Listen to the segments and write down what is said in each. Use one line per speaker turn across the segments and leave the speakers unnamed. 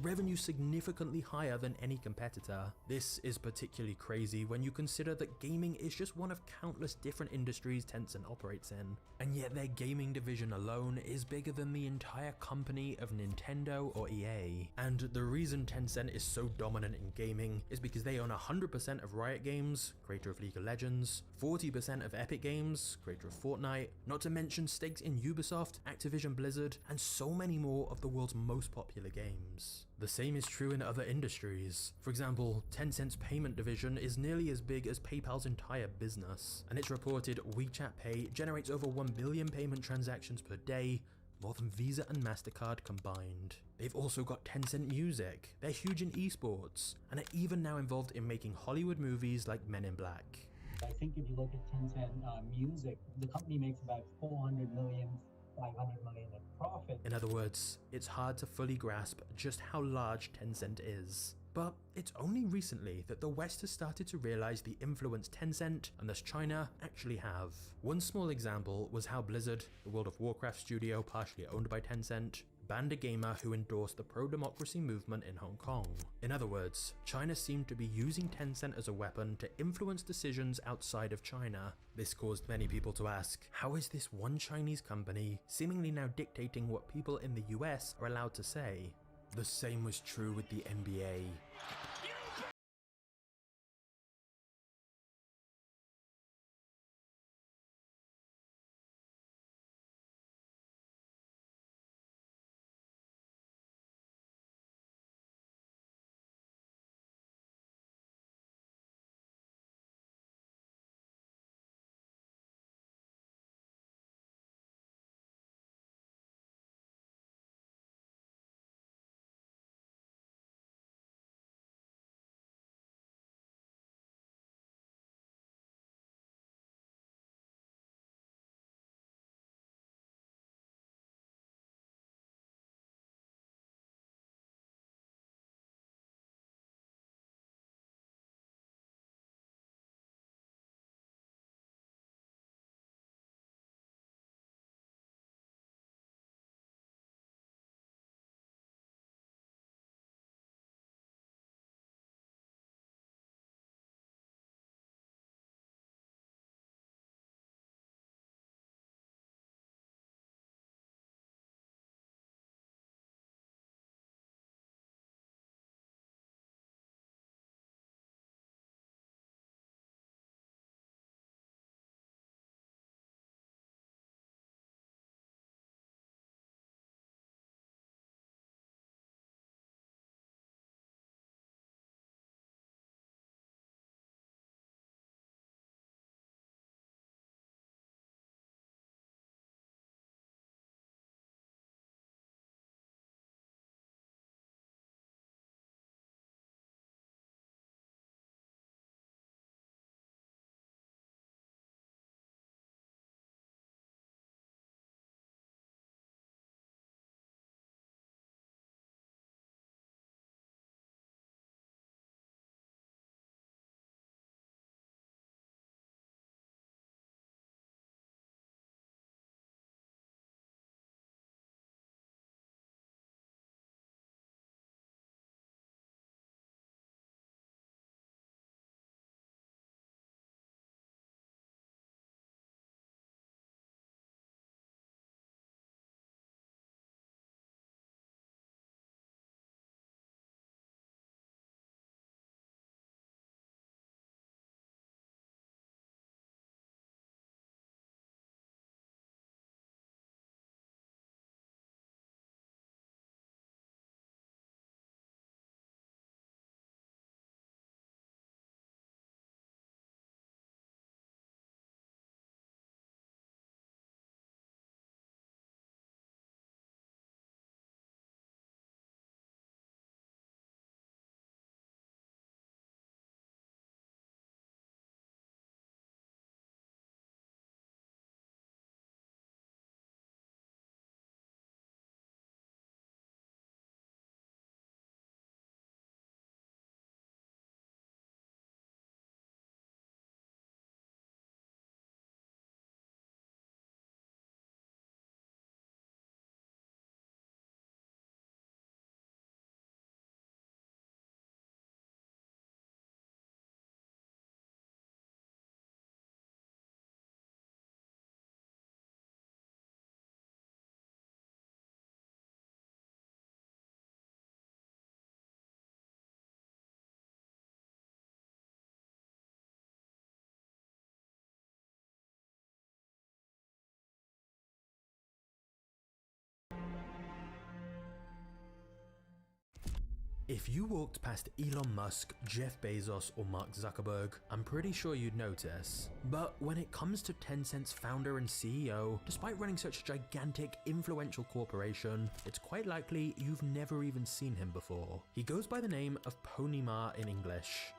revenue significantly higher than any competitor. This is particularly crazy when you consider that gaming is just one of countless different industries Tencent operates in, and yet their gaming division alone is bigger than the entire company of Nintendo or EA. And the reason Tencent is so dominant in gaming is because they own 100% of Riot Games, creator of League of Legends, 40% of Epic Games, creator of Fortnite, not to mention stakes in Ubisoft, Activision Blizzard, and so many more of the world's most popular games. The same is true in other industries. For example, Tencent's payment division is nearly as big as PayPal's entire business, and it's reported WeChat Pay generates over 1 billion payment transactions per day, more than Visa and MasterCard combined. They've also got Tencent Music, they're huge in esports, and are even now involved in making Hollywood movies like Men in Black.
I think if you look at Tencent Music, the company makes about 400 million, 500 million in profit.
In other words, it's hard to fully grasp just how large Tencent is. But it's only recently that the West has started to realize the influence Tencent, and thus China, actually have. One small example was how Blizzard, the World of Warcraft studio partially owned by Tencent, banned a gamer who endorsed the pro-democracy movement in Hong Kong. In other words, China seemed to be using Tencent as a weapon to influence decisions outside of China. This caused many people to ask, how is this one Chinese company seemingly now dictating what people in the US are allowed to say? The same was true with the NBA. If you walked past Elon Musk, Jeff Bezos, or Mark Zuckerberg, I'm pretty sure you'd notice. But when it comes to Tencent's founder and CEO, despite running such a gigantic, influential corporation, it's quite likely you've never even seen him before. He goes by the name of Pony Ma in English.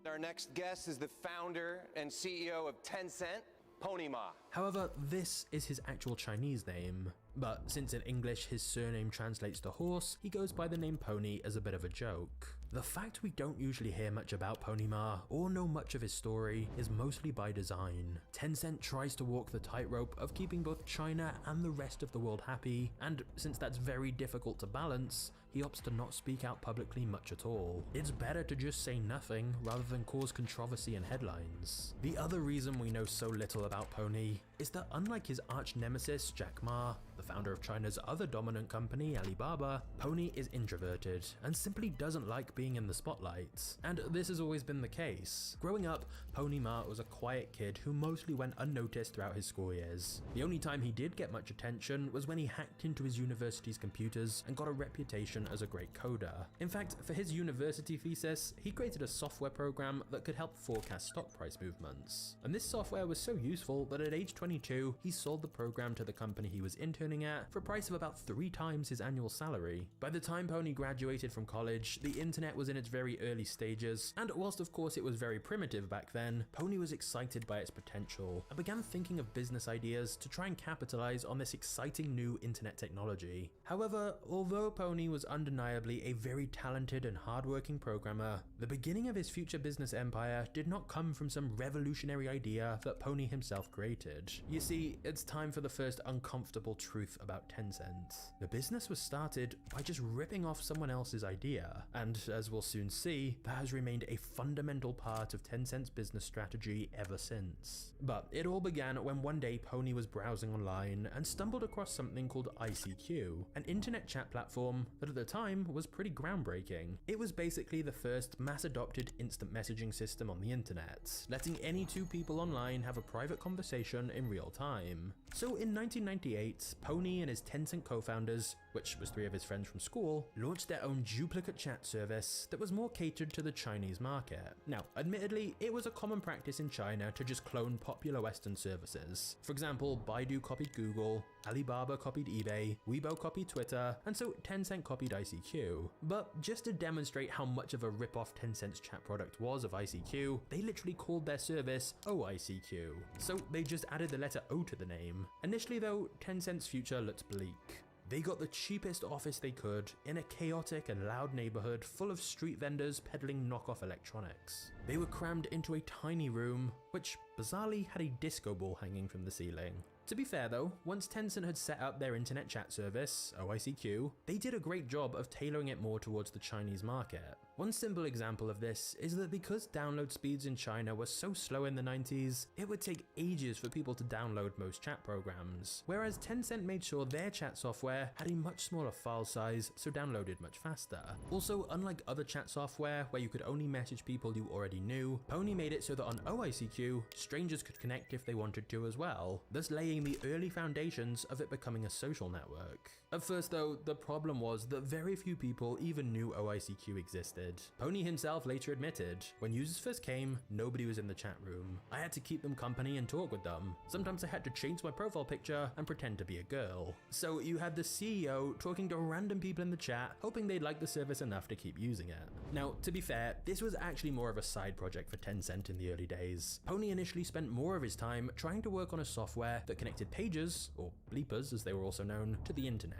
Our next guest is the founder and CEO of Tencent, Pony Ma.
However, this is his actual Chinese name. But since in English his surname translates to horse, he goes by the name Pony as a bit of a joke. The fact we don't usually hear much about Pony Ma or know much of his story is mostly by design. Tencent tries to walk the tightrope of keeping both China and the rest of the world happy, and since that's very difficult to balance, he opts to not speak out publicly much at all. It's better to just say nothing rather than cause controversy and headlines. The other reason we know so little about Pony is that unlike his arch nemesis Jack Ma, the founder of China's other dominant company, Alibaba, Pony is introverted and simply doesn't like being in the spotlight. And this has always been the case. Growing up, Pony Ma was a quiet kid who mostly went unnoticed throughout his school years. The only time he did get much attention was when he hacked into his university's computers and got a reputation as a great coder. In fact, for his university thesis, he created a software program that could help forecast stock price movements. And this software was so useful that at age 22, he sold the program to the company he was interning at for a price of about 3 times his annual salary. By the time Pony graduated from college, the internet was in its very early stages, and whilst of course it was very primitive back then, Pony was excited by its potential and began thinking of business ideas to try and capitalize on this exciting new internet technology. However, although Pony was undeniably a very talented and hardworking programmer, the beginning of his future business empire did not come from some revolutionary idea that Pony himself created. You see, it's time for the first uncomfortable truth about Tencent. The business was started by just ripping off someone else's idea, and as we'll soon see, that has remained a fundamental part of Tencent's business strategy ever since. But it all began when one day Pony was browsing online and stumbled across something called ICQ, an internet chat platform that at the time was pretty groundbreaking. It was basically the first mass-adopted instant messaging system on the internet, letting any two people online have a private conversation in real time. So in 1998, Pony and his Tencent co-founders, which was 3 of his friends from school, launched their own duplicate chat service that was more catered to the Chinese market. Now, admittedly, it was a common practice in China to just clone popular Western services. For example, Baidu copied Google, Alibaba copied eBay, Weibo copied Twitter, and so Tencent copied ICQ. But just to demonstrate how much of a rip-off Tencent's chat product was of ICQ, they literally called their service OICQ. So they just added the letter O to the name. Initially though, Tencent's future looked bleak. They got the cheapest office they could in a chaotic and loud neighborhood full of street vendors peddling knockoff electronics. They were crammed into a tiny room, which bizarrely had a disco ball hanging from the ceiling. To be fair though, once Tencent had set up their internet chat service, OICQ, they did a great job of tailoring it more towards the Chinese market. One simple example of this is that because download speeds in China were so slow in the 90s, it would take ages for people to download most chat programs, whereas Tencent made sure their chat software had a much smaller file size, so downloaded much faster. Also, unlike other chat software where you could only message people you already knew, Pony made it so that on OICQ, strangers could connect if they wanted to as well, thus laying the early foundations of it becoming a social network. At first though, the problem was that very few people even knew OICQ existed. Pony himself later admitted, when users first came, nobody was in the chat room. I had to keep them company and talk with them. Sometimes I had to change my profile picture and pretend to be a girl. So you had the CEO talking to random people in the chat, hoping they'd like the service enough to keep using it. Now, to be fair, this was actually more of a side project for Tencent in the early days. Pony initially spent more of his time trying to work on a software that connected pages, or bleepers as they were also known, to the internet.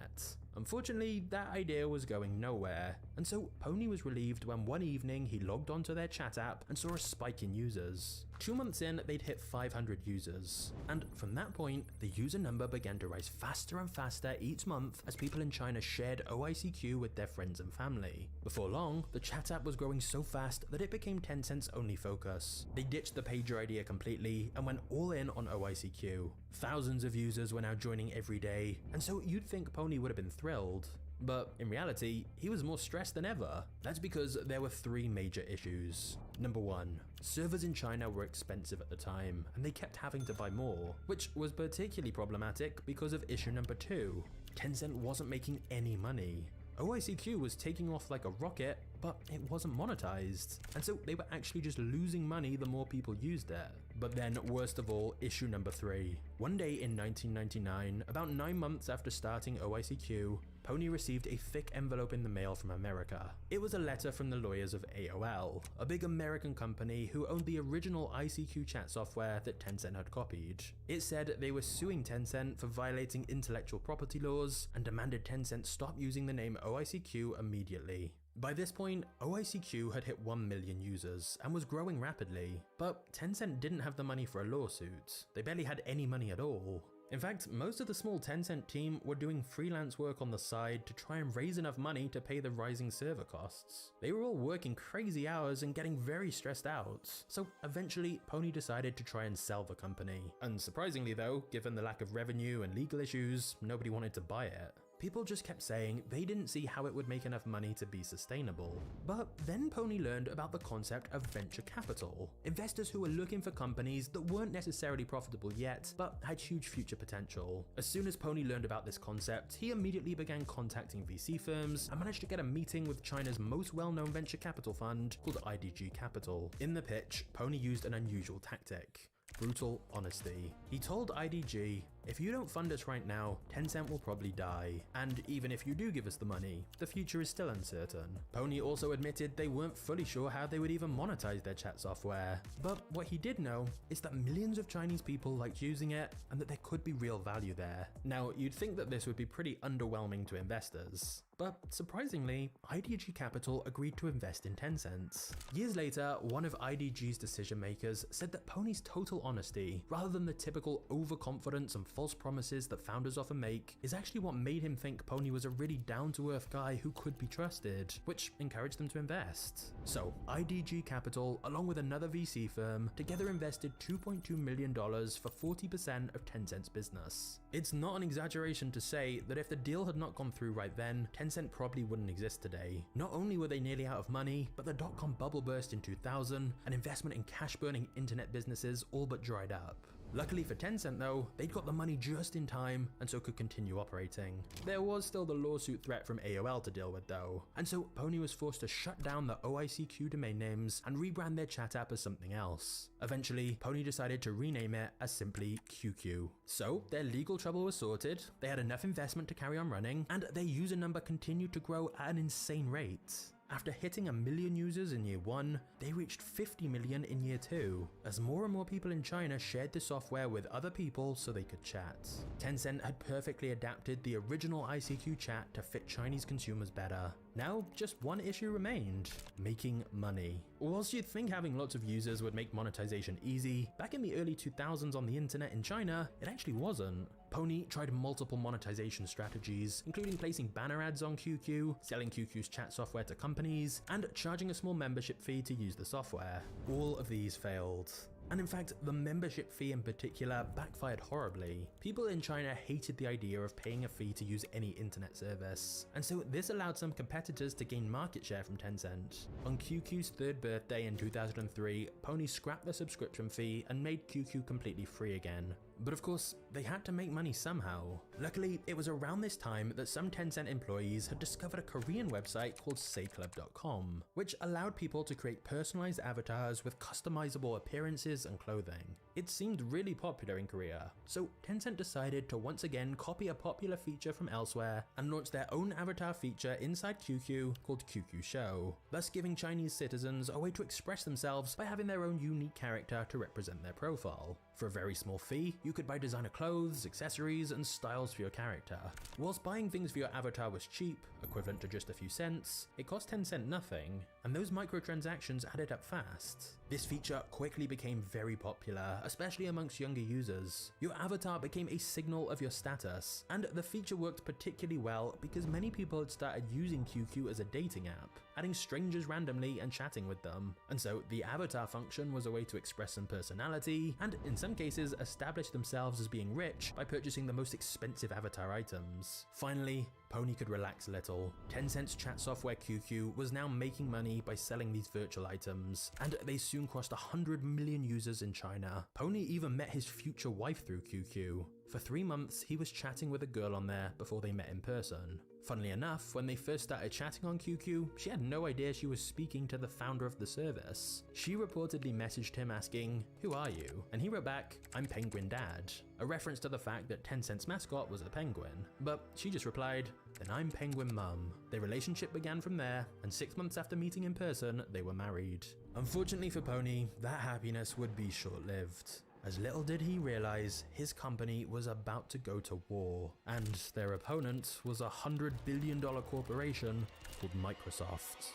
Unfortunately, that idea was going nowhere, and so Pony was relieved when one evening he logged onto their chat app and saw a spike in users. 2 months in, they'd hit 500 users, and from that point, the user number began to rise faster and faster each month as people in China shared OICQ with their friends and family. Before long, the chat app was growing so fast that it became Tencent's only focus. They ditched the pager idea completely and went all in on OICQ. Thousands of users were now joining every day, and so you'd think Pony would have been thrilled. But in reality, he was more stressed than ever. That's because there were 3 major issues. Number 1, servers in China were expensive at the time, and they kept having to buy more, which was particularly problematic because of issue number 2. Tencent wasn't making any money. OICQ was taking off like a rocket, but it wasn't monetized, and so they were actually just losing money the more people used it. But then, worst of all, issue number 3. One day in 1999, about 9 months after starting OICQ, Pony received a thick envelope in the mail from America. It was a letter from the lawyers of AOL, a big American company who owned the original ICQ chat software that Tencent had copied. It said they were suing Tencent for violating intellectual property laws and demanded Tencent stop using the name OICQ immediately. By this point, OICQ had hit 1 million users and was growing rapidly, but Tencent didn't have the money for a lawsuit. They barely had any money at all. In fact, most of the small Tencent team were doing freelance work on the side to try and raise enough money to pay the rising server costs. They were all working crazy hours and getting very stressed out, so eventually Pony decided to try and sell the company. Unsurprisingly though, given the lack of revenue and legal issues, nobody wanted to buy it. People just kept saying they didn't see how it would make enough money to be sustainable. But then Pony learned about the concept of venture capital, investors who were looking for companies that weren't necessarily profitable yet, but had huge future potential. As soon as Pony learned about this concept, he immediately began contacting VC firms and managed to get a meeting with China's most well-known venture capital fund called IDG Capital. In the pitch, Pony used an unusual tactic: brutal honesty. He told IDG, "If you don't fund us right now, Tencent will probably die. And even if you do give us the money, the future is still uncertain." Pony also admitted they weren't fully sure how they would even monetize their chat software. But what he did know is that millions of Chinese people liked using it and that there could be real value there. Now, you'd think that this would be pretty underwhelming to investors. But surprisingly, IDG Capital agreed to invest in Tencent. Years later, one of IDG's decision makers said that Pony's total honesty, rather than the typical overconfidence and false promises that founders often make, is actually what made him think Pony was a really down-to-earth guy who could be trusted, which encouraged them to invest. So, IDG Capital, along with another VC firm, together invested $2.2 million for 40% of Tencent's business. It's not an exaggeration to say that if the deal had not gone through right then, Tencent probably wouldn't exist today. Not only were they nearly out of money, but the dot-com bubble burst in 2000, and investment in cash-burning internet businesses all but dried up. Luckily for Tencent though, they'd got the money just in time and so could continue operating. There was still the lawsuit threat from AOL to deal with though, and so Pony was forced to shut down the OICQ domain names and rebrand their chat app as something else. Eventually, Pony decided to rename it as simply QQ. So their legal trouble was sorted, they had enough investment to carry on running, and their user number continued to grow at an insane rate. After hitting 1 million users in year 1, they reached 50 million in year 2, as more and more people in China shared the software with other people so they could chat. Tencent had perfectly adapted the original ICQ chat to fit Chinese consumers better. Now, just one issue remained: making money. Whilst you'd think having lots of users would make monetization easy, back in the early 2000s on the internet in China, it actually wasn't. Pony tried multiple monetization strategies, including placing banner ads on QQ, selling QQ's chat software to companies, and charging a small membership fee to use the software. All of these failed. And in fact, the membership fee in particular backfired horribly. People in China hated the idea of paying a fee to use any internet service, and so this allowed some competitors to gain market share from Tencent. On QQ's 3rd birthday in 2003, Pony scrapped the subscription fee and made QQ completely free again. But of course, they had to make money somehow. Luckily, it was around this time that some Tencent employees had discovered a Korean website called sayclub.com, which allowed people to create personalized avatars with customizable appearances and clothing. It seemed really popular in Korea, so Tencent decided to once again copy a popular feature from elsewhere and launch their own avatar feature inside QQ called QQ Show, thus giving Chinese citizens a way to express themselves by having their own unique character to represent their profile. For a very small fee, you could buy designer clothes, accessories, and styles for your character. Whilst buying things for your avatar was cheap, equivalent to just a few cents, it cost Tencent nothing, and those microtransactions added up fast. This feature quickly became very popular, especially amongst younger users. Your avatar became a signal of your status, and the feature worked particularly well because many people had started using QQ as a dating app, adding strangers randomly and chatting with them. And so the avatar function was a way to express some personality, and in some cases establish themselves as being rich by purchasing the most expensive avatar items. Finally, Pony could relax a little. Tencent's chat software QQ was now making money by selling these virtual items, and they soon crossed 100 million users in China. Pony even met his future wife through QQ. For 3 months, he was chatting with a girl on there before they met in person. Funnily enough, when they first started chatting on QQ, she had no idea she was speaking to the founder of the service. She reportedly messaged him asking, "Who are you?" And he wrote back, "I'm Penguin Dad," a reference to the fact that Tencent's mascot was a penguin. But she just replied, "Then I'm Penguin Mum." Their relationship began from there, and 6 months after meeting in person, they were married. Unfortunately for Pony, that happiness would be short-lived, as little did he realize his company was about to go to war, and their opponent was a $100 billion corporation called Microsoft.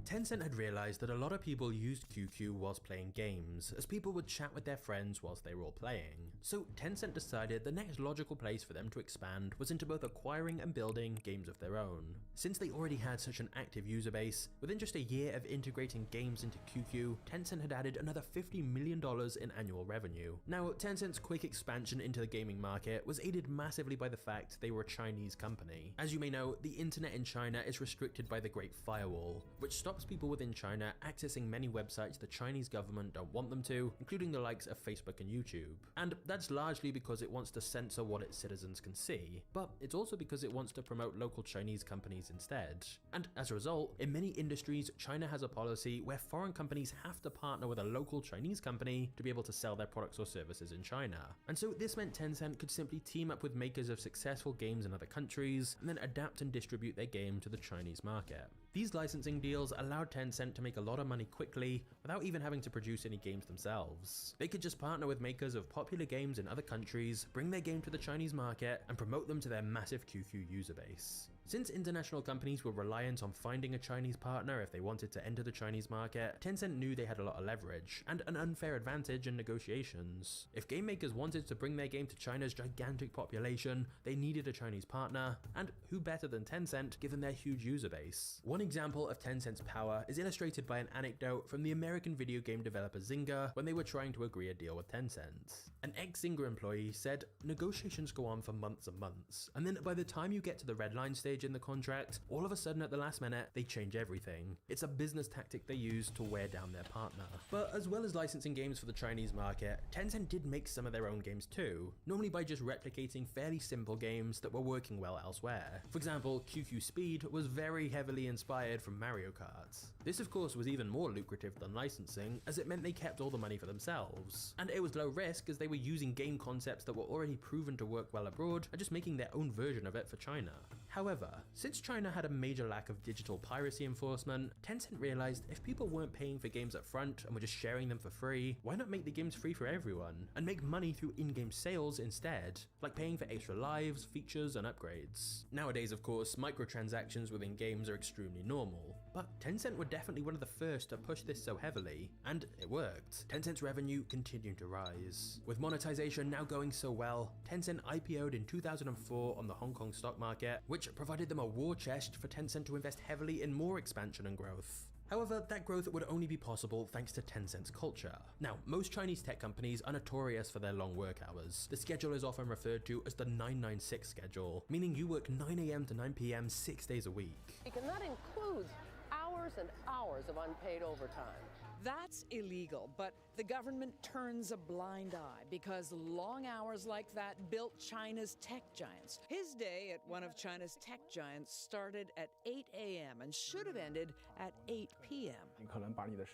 Tencent had realized that a lot of people used QQ whilst playing games, as people would chat with their friends whilst they were all playing. So Tencent decided the next logical place for them to expand was into both acquiring and building games of their own. Since they already had such an active user base, within just a year of integrating games into QQ, Tencent had added another $50 million in annual revenue. Now, Tencent's quick expansion into the gaming market was aided massively by the fact they were a Chinese company. As you may know, the internet in China is restricted by the Great Firewall, which stopped stops people within China accessing many websites the Chinese government don't want them to, including the likes of Facebook and YouTube. And that's largely because it wants to censor what its citizens can see, but it's also because it wants to promote local Chinese companies instead. And as a result, in many industries, China has a policy where foreign companies have to partner with a local Chinese company to be able to sell their products or services in China. And so this meant Tencent could simply team up with makers of successful games in other countries and then adapt and distribute their game to the Chinese market. These licensing deals allowed Tencent to make a lot of money quickly without even having to produce any games themselves. They could just partner with makers of popular games in other countries, bring their game to the Chinese market, and promote them to their massive QQ user base. Since international companies were reliant on finding a Chinese partner if they wanted to enter the Chinese market, Tencent knew they had a lot of leverage and an unfair advantage in negotiations. If game makers wanted to bring their game to China's gigantic population, they needed a Chinese partner, and who better than Tencent given their huge user base? One example of Tencent's power is illustrated by an anecdote from the American video game developer Zynga when they were trying to agree a deal with Tencent. An ex-Zynga employee said, "Negotiations go on for months and months, and then by the time you get to the red line stage in the contract, all of a sudden at the last minute, they change everything. It's a business tactic they use to wear down their partner." But as well as licensing games for the Chinese market, Tencent did make some of their own games too, normally by just replicating fairly simple games that were working well elsewhere. For example, QQ Speed was very heavily inspired from Mario Kart. This of course was even more lucrative than licensing, as it meant they kept all the money for themselves. And it was low risk as they were using game concepts that were already proven to work well abroad and just making their own version of it for China. However, since China had a major lack of digital piracy enforcement, Tencent realized if people weren't paying for games up front and were just sharing them for free, why not make the games free for everyone and make money through in-game sales instead, like paying for extra lives, features, and upgrades. Nowadays, of course, microtransactions within games are extremely normal, but Tencent were definitely one of the first to push this so heavily, and it worked. Tencent's revenue continued to rise. With monetization now going so well, Tencent IPO'd in 2004 on the Hong Kong stock market, which provided them a war chest for Tencent to invest heavily in more expansion and growth. However, that growth would only be possible thanks to Tencent's culture. Now, most Chinese tech companies are notorious for their long work hours. The schedule is often referred to as the 996 schedule, meaning you work 9 AM to 9 PM 6 days a week.
And that includes hours and hours of unpaid overtime.
That's illegal, but the government turns a blind eye because long hours like that built China's tech giants. His day at one of China's tech giants started at 8 AM and should have ended at 8 PM.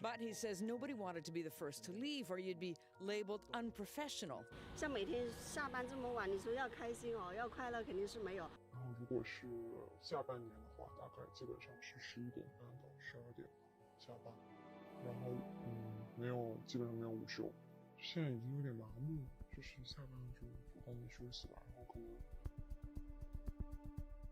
But he says nobody wanted to be the first to leave or you'd be labeled unprofessional.
像每天下班这么晚，你说要开心哦，要快乐肯定是没有。
然后如果是下半年的话，大概基本上是11点半到12点下班。然后基本上没有午休，现在已经有点麻木，就是下班就赶紧休息吧，然后可能。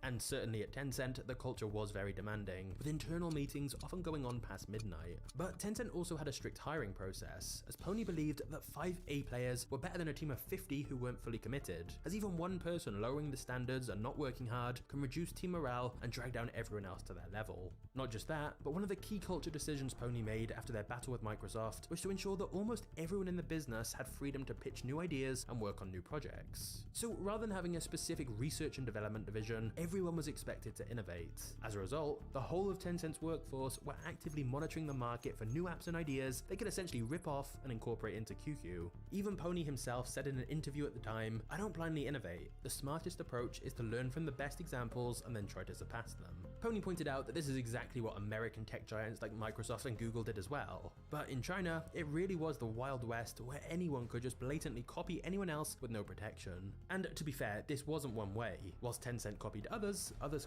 And certainly at Tencent, the culture was very demanding, with internal meetings often going on past midnight. But Tencent also had a strict hiring process, as Pony believed that 5 A players were better than a team of 50 who weren't fully committed, as even one person lowering the standards and not working hard can reduce team morale and drag down everyone else to their level. Not just that, but one of the key culture decisions Pony made after their battle with Microsoft was to ensure that almost everyone in the business had freedom to pitch new ideas and work on new projects. So rather than having a specific research and development division, everyone was expected to innovate. As a result, the whole of Tencent's workforce were actively monitoring the market for new apps and ideas they could essentially rip off and incorporate into QQ. Even Pony himself said in an interview at the time, "I don't blindly innovate. The smartest approach is to learn from the best examples and then try to surpass them." Pony pointed out that this is exactly what American tech giants like Microsoft and Google did as well. But in China, it really was the Wild West where anyone could just blatantly copy anyone else with no protection. And to be fair, this wasn't one way. Whilst Tencent copied others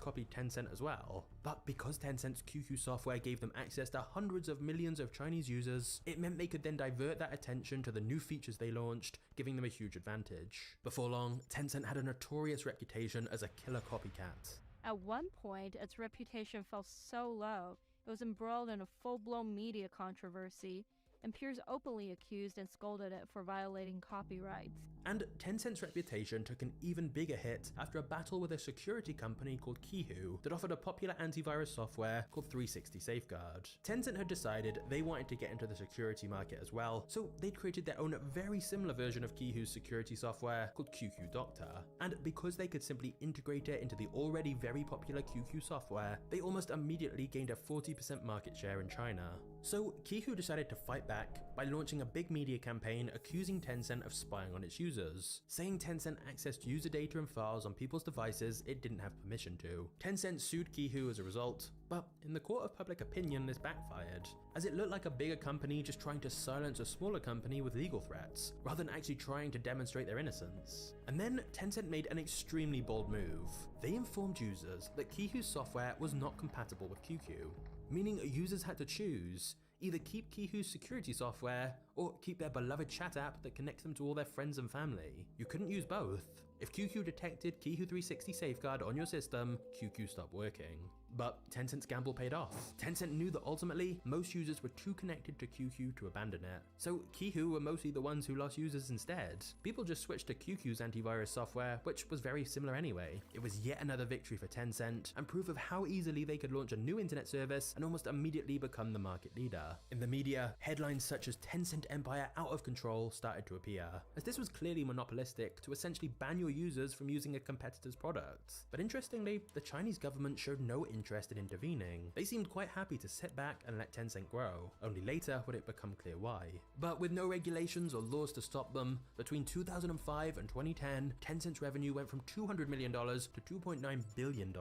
copied Tencent as well. But because Tencent's QQ software gave them access to hundreds of millions of Chinese users, it meant they could then divert that attention to the new features they launched, giving them a huge advantage. Before long, Tencent had a notorious reputation as a killer copycat.
At one point, its reputation fell so low, it was embroiled in a full-blown media controversy, and peers openly accused and scolded it for violating copyrights.
And Tencent's reputation took an even bigger hit after a battle with a security company called Qihoo that offered a popular antivirus software called 360 Safeguard. Tencent had decided they wanted to get into the security market as well, so they'd created their own very similar version of Qihoo's security software called QQ Doctor. And because they could simply integrate it into the already very popular QQ software, they almost immediately gained a 40% market share in China. So Qihoo decided to fight back by launching a big media campaign accusing Tencent of spying on its users, saying Tencent accessed user data and files on people's devices it didn't have permission to. Tencent sued Qihoo as a result, but in the court of public opinion this backfired, as it looked like a bigger company just trying to silence a smaller company with legal threats, rather than actually trying to demonstrate their innocence. And then Tencent made an extremely bold move. They informed users that Qihoo's software was not compatible with QQ, meaning users had to choose either keep Qihoo's security software or keep their beloved chat app that connects them to all their friends and family. You couldn't use both. If QQ detected Qihoo 360 Safeguard on your system, QQ stopped working. But Tencent's gamble paid off. Tencent knew that ultimately, most users were too connected to QQ to abandon it. So Qihoo were mostly the ones who lost users instead. People just switched to QQ's antivirus software, which was very similar anyway. It was yet another victory for Tencent, and proof of how easily they could launch a new internet service and almost immediately become the market leader. In the media, headlines such as "Tencent Empire out of control" started to appear, as this was clearly monopolistic to essentially ban your users from using a competitor's products. But interestingly, the Chinese government showed no interest in intervening. They seemed quite happy to sit back and let Tencent grow. Only later would it become clear why. But with no regulations or laws to stop them, between 2005 and 2010, Tencent's revenue went from $200 million to $2.9 billion.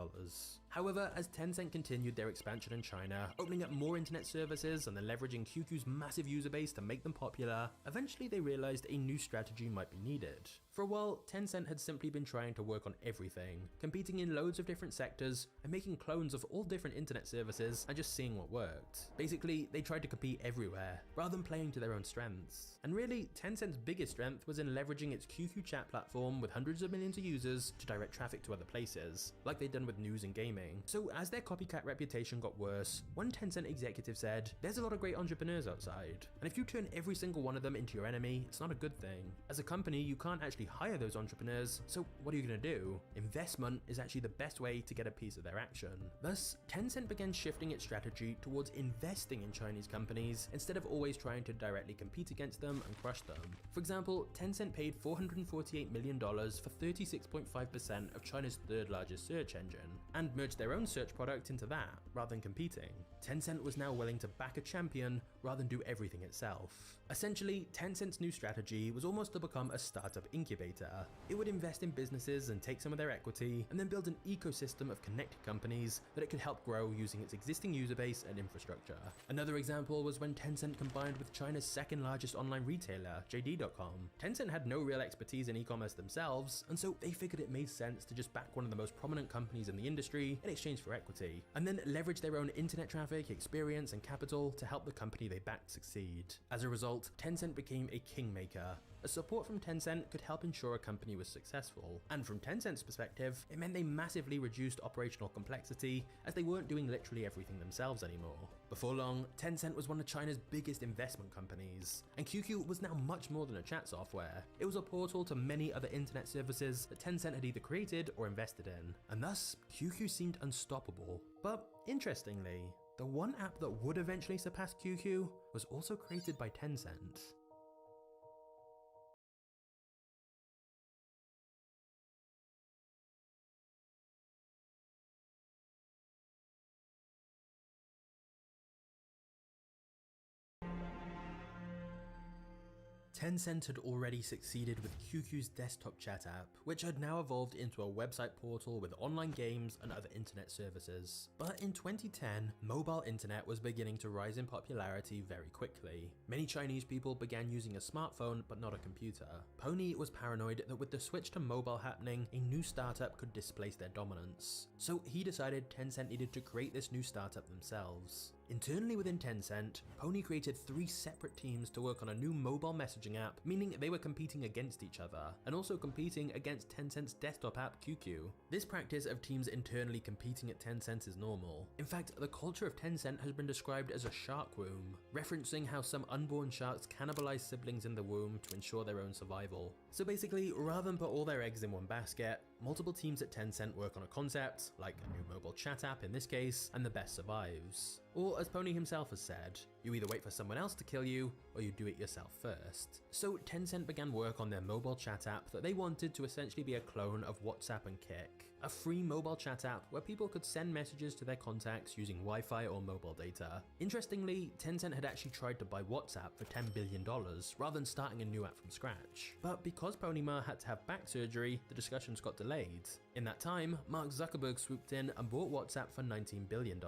However, as Tencent continued their expansion in China, opening up more internet services and then leveraging QQ's massive user base to make them popular, eventually they realized a new strategy might be needed. For a while, Tencent had simply been trying to work on everything, competing in loads of different sectors and making clones of all different internet services and just seeing what worked. Basically, they tried to compete everywhere, rather than playing to their own strengths. And really, Tencent's biggest strength was in leveraging its QQ chat platform with hundreds of millions of users to direct traffic to other places, like they'd done with news and gaming. So as their copycat reputation got worse, one Tencent executive said, "There's a lot of great entrepreneurs outside, and if you turn every single one of them into your enemy, it's not a good thing. As a company, you can't actually hire those entrepreneurs, so what are you going to do? Investment is actually the best way to get a piece of their action." Thus, Tencent began shifting its strategy towards investing in Chinese companies instead of always trying to directly compete against them and crush them. For example, Tencent paid $448 million for 36.5% of China's third largest search engine, and merged their own search product into that, rather than competing. Tencent was now willing to back a champion rather than do everything itself. Essentially, Tencent's new strategy was almost to become a startup incubator. It would invest in businesses and take some of their equity, and then build an ecosystem of connected companies that it could help grow using its existing user base and infrastructure. Another example was when Tencent combined with China's second largest online retailer, JD.com. Tencent had no real expertise in e-commerce themselves, and so they figured it made sense to just back one of the most prominent companies in the industry in exchange for equity, and then leverage their own internet traffic, experience, and capital to help the company they backed succeed. As a result, Tencent became a kingmaker. As support from Tencent could help ensure a company was successful, and from Tencent's perspective, it meant they massively reduced operational complexity as they weren't doing literally everything themselves anymore. Before long, Tencent was one of China's biggest investment companies, and QQ was now much more than a chat software. It was a portal to many other internet services that Tencent had either created or invested in, and thus, QQ seemed unstoppable. But interestingly, the one app that would eventually surpass QQ was also created by Tencent. Tencent had already succeeded with QQ's desktop chat app, which had now evolved into a website portal with online games and other internet services. But in 2010, mobile internet was beginning to rise in popularity very quickly. Many Chinese people began using a smartphone but not a computer. Pony was paranoid that with the switch to mobile happening, a new startup could displace their dominance. So he decided Tencent needed to create this new startup themselves. Internally within Tencent, Pony created 3 separate teams to work on a new mobile messaging app, meaning they were competing against each other, and also competing against Tencent's desktop app QQ. This practice of teams internally competing at Tencent is normal. In fact, the culture of Tencent has been described as a shark womb, referencing how some unborn sharks cannibalize siblings in the womb to ensure their own survival. So basically, rather than put all their eggs in one basket, multiple teams at Tencent work on a concept, like a new mobile chat app in this case, and the best survives. Or as Pony himself has said, you either wait for someone else to kill you, or you do it yourself first. So Tencent began work on their mobile chat app that they wanted to essentially be a clone of WhatsApp and Kik, a free mobile chat app where people could send messages to their contacts using Wi-Fi or mobile data. Interestingly, Tencent had actually tried to buy WhatsApp for $10 billion rather than starting a new app from scratch. But because Ponyma had to have back surgery, the discussions got delayed. In that time, Mark Zuckerberg swooped in and bought WhatsApp for $19 billion.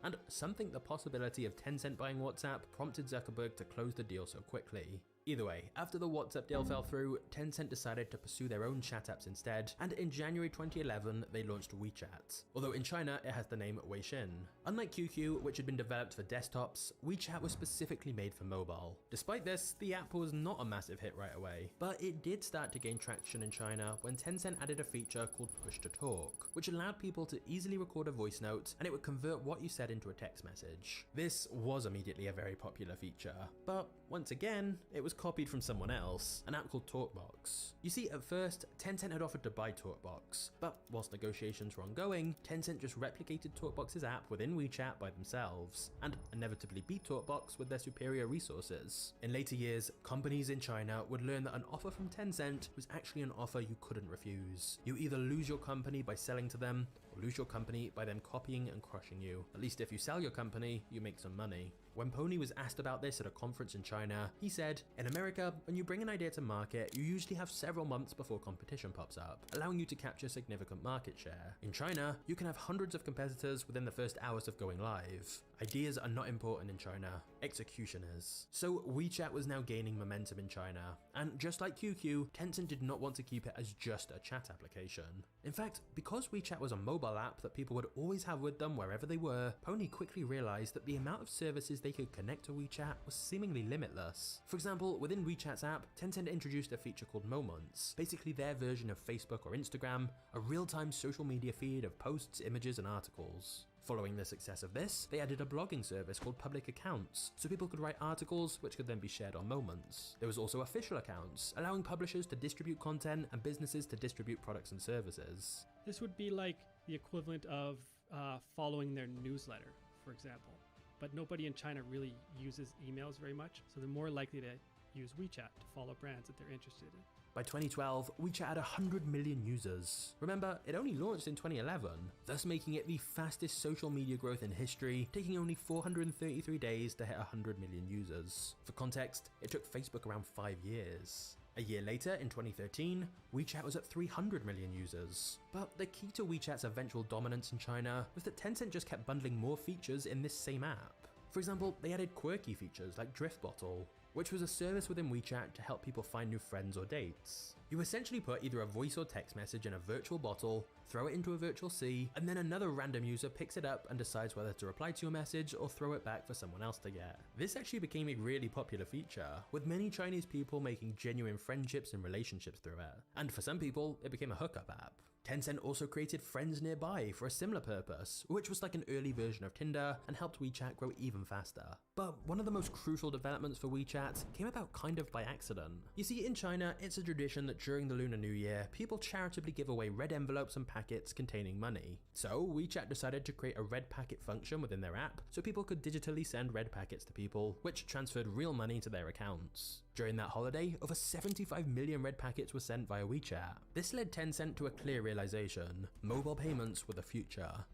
And some think the possibility of Tencent buying WhatsApp prompted Zuckerberg to close the deal so quickly. Either way, after the WhatsApp deal fell through, Tencent decided to pursue their own chat apps instead, and in January 2011, they launched WeChat. Although in China, it has the name Weixin. Unlike QQ, which had been developed for desktops, WeChat was specifically made for mobile. Despite this, the app was not a massive hit right away, but it did start to gain traction in China when Tencent added a feature called Push to Talk, which allowed people to easily record a voice note, and it would convert what you said into a text message. This was immediately a very popular feature, but once again, it was copied from someone else, an app called TalkBox. You see, at first, Tencent had offered to buy TalkBox, but whilst negotiations were ongoing, Tencent just replicated TalkBox's app within WeChat by themselves, and inevitably beat TalkBox with their superior resources. In later years, companies in China would learn that an offer from Tencent was actually an offer you couldn't refuse. You either lose your company by selling to them, or lose your company by them copying and crushing you. At least if you sell your company, you make some money. When Pony was asked about this at a conference in China, he said, "In America, when you bring an idea to market, you usually have several months before competition pops up, allowing you to capture significant market share. In China, you can have hundreds of competitors within the first hours of going live. Ideas are not important in China, execution is." So WeChat was now gaining momentum in China, and just like QQ, Tencent did not want to keep it as just a chat application. In fact, because WeChat was a mobile app that people would always have with them wherever they were, Pony quickly realized that the amount of services they could connect to WeChat was seemingly limitless. For example, within WeChat's app, Tencent introduced a feature called Moments, basically their version of Facebook or Instagram, a real-time social media feed of posts, images, and articles. Following the success of this, they added a blogging service called Public Accounts, so people could write articles which could then be shared on Moments. There was also official accounts, allowing publishers to distribute content and businesses to distribute products and services.
This would be like the equivalent of following their newsletter, for example. But nobody in China really uses emails very much, so they're more likely to use WeChat to follow brands that they're interested in.
By 2012, WeChat had 100 million users. Remember, it only launched in 2011, thus making it the fastest social media growth in history, taking only 433 days to hit 100 million users. For context, it took Facebook around 5 years. A year later, in 2013, WeChat was at 300 million users. But the key to WeChat's eventual dominance in China was that Tencent just kept bundling more features in this same app. For example, they added quirky features like Drift Bottle, which was a service within WeChat to help people find new friends or dates. You essentially put either a voice or text message in a virtual bottle, throw it into a virtual sea, and then another random user picks it up and decides whether to reply to your message or throw it back for someone else to get. This actually became a really popular feature, with many Chinese people making genuine friendships and relationships through it. And for some people, it became a hookup app. Tencent also created Friends Nearby for a similar purpose, which was like an early version of Tinder and helped WeChat grow even faster. But one of the most crucial developments for WeChat came about kind of by accident. You see, in China, it's a tradition that during the Lunar New Year, people charitably give away red envelopes and packets containing money. So WeChat decided to create a red packet function within their app so people could digitally send red packets to people, which transferred real money to their accounts. During that holiday, over 75 million red packets were sent via WeChat. This led Tencent to a clear realization: mobile payments were the future.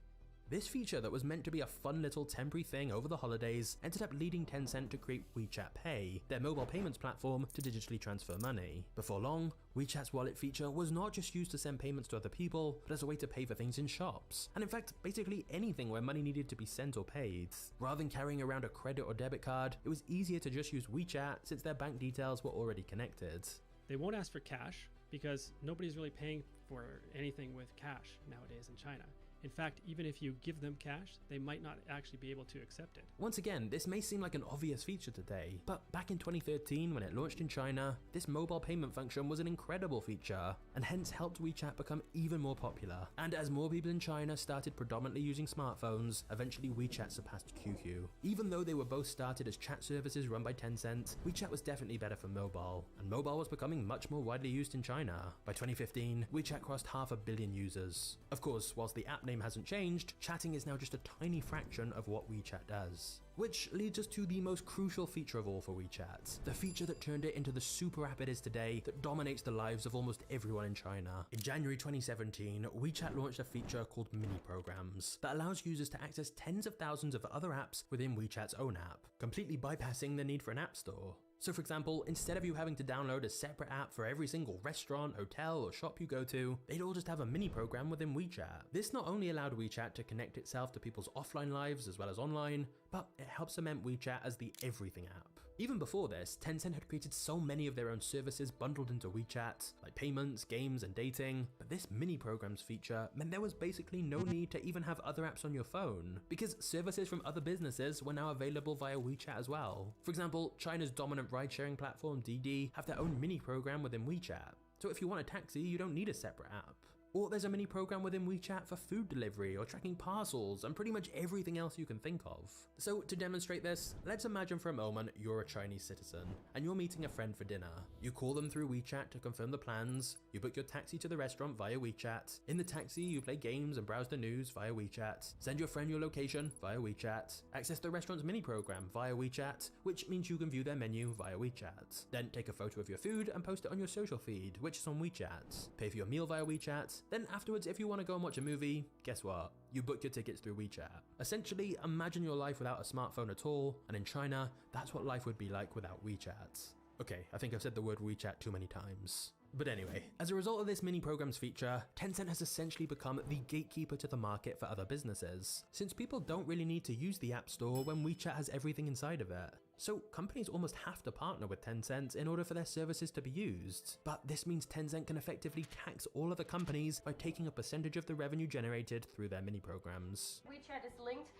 This feature that was meant to be a fun little temporary thing over the holidays ended up leading Tencent to create WeChat Pay, their mobile payments platform to digitally transfer money. Before long, WeChat's wallet feature was not just used to send payments to other people, but as a way to pay for things in shops, and in fact, basically anything where money needed to be sent or paid. Rather than carrying around a credit or debit card, it was easier to just use WeChat since their bank details were already connected.
They won't ask for cash because nobody's really paying for anything with cash nowadays in China. In fact, even if you give them cash, they might not actually be able to accept it.
Once again, this may seem like an obvious feature today, but back in 2013 when it launched in China, this mobile payment function was an incredible feature, and hence helped WeChat become even more popular. And as more people in China started predominantly using smartphones, eventually WeChat surpassed QQ. Even though they were both started as chat services run by Tencent, WeChat was definitely better for mobile, and mobile was becoming much more widely used in China. By 2015, WeChat crossed 500 million users. Of course, whilst the app name hasn't changed, chatting is now just a tiny fraction of what WeChat does. Which leads us to the most crucial feature of all for WeChat, the feature that turned it into the super app it is today that dominates the lives of almost everyone in China. In January 2017, WeChat launched a feature called Mini Programs that allows users to access tens of thousands of other apps within WeChat's own app, completely bypassing the need for an app store. So for example, instead of you having to download a separate app for every single restaurant, hotel, or shop you go to, they'd all just have a mini program within WeChat. This not only allowed WeChat to connect itself to people's offline lives as well as online, but it helped cement WeChat as the everything app. Even before this, Tencent had created so many of their own services bundled into WeChat, like payments, games, and dating, but this mini programs feature meant there was basically no need to even have other apps on your phone, because services from other businesses were now available via WeChat as well. For example, China's dominant ride-sharing platform Didi have their own mini program within WeChat, so if you want a taxi, you don't need a separate app. Or there's a mini program within WeChat for food delivery or tracking parcels and pretty much everything else you can think of. So to demonstrate this, let's imagine for a moment you're a Chinese citizen and you're meeting a friend for dinner. You call them through WeChat to confirm the plans, you book your taxi to the restaurant via WeChat. In the taxi, you play games and browse the news via WeChat, send your friend your location via WeChat, access the restaurant's mini program via WeChat, which means you can view their menu via WeChat. Then take a photo of your food and post it on your social feed, which is on WeChat. Pay for your meal via WeChat. Then afterwards, if you want to go and watch a movie, guess what? You book your tickets through WeChat. Essentially, imagine your life without a smartphone at all, and in China, that's what life would be like without WeChat. Okay, I think I've said the word WeChat too many times. But anyway, as a result of this mini programs feature, Tencent has essentially become the gatekeeper to the market for other businesses, since people don't really need to use the App Store when WeChat has everything inside of it. So companies almost have to partner with Tencent in order for their services to be used. But this means Tencent can effectively tax all other companies by taking a percentage of the revenue generated through their mini programs.
WeChat is linked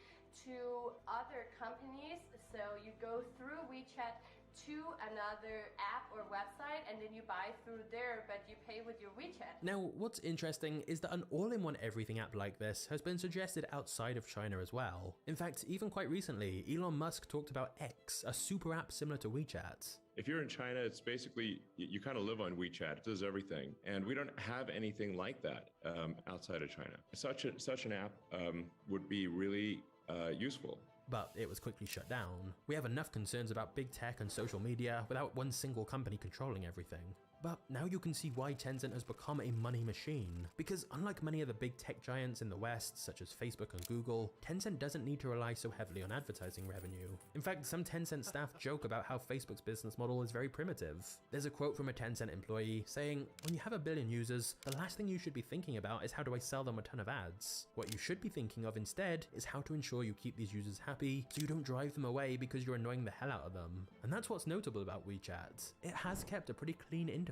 to other companies, so you go through WeChat to another app or website and then you buy through there, but you pay with your WeChat.
Now, what's interesting is that an all-in-one everything app like this has been suggested outside of China as well. In fact, even quite recently, Elon Musk talked about X, a super app similar to WeChat.
If you're in China, it's basically, you kind of live on WeChat. It does everything. And we don't have anything like that outside of China. Such an app would be really useful.
But it was quickly shut down. We have enough concerns about big tech and social media without one single company controlling everything. But now you can see why Tencent has become a money machine, because unlike many of the big tech giants in the West, such as Facebook and Google, Tencent doesn't need to rely so heavily on advertising revenue. In fact, some Tencent staff joke about how Facebook's business model is very primitive. There's a quote from a Tencent employee saying, "When you have 1 billion users, the last thing you should be thinking about is how do I sell them a ton of ads. What you should be thinking of instead is how to ensure you keep these users happy so you don't drive them away because you're annoying the hell out of them." And that's what's notable about WeChat. It has kept a pretty clean interface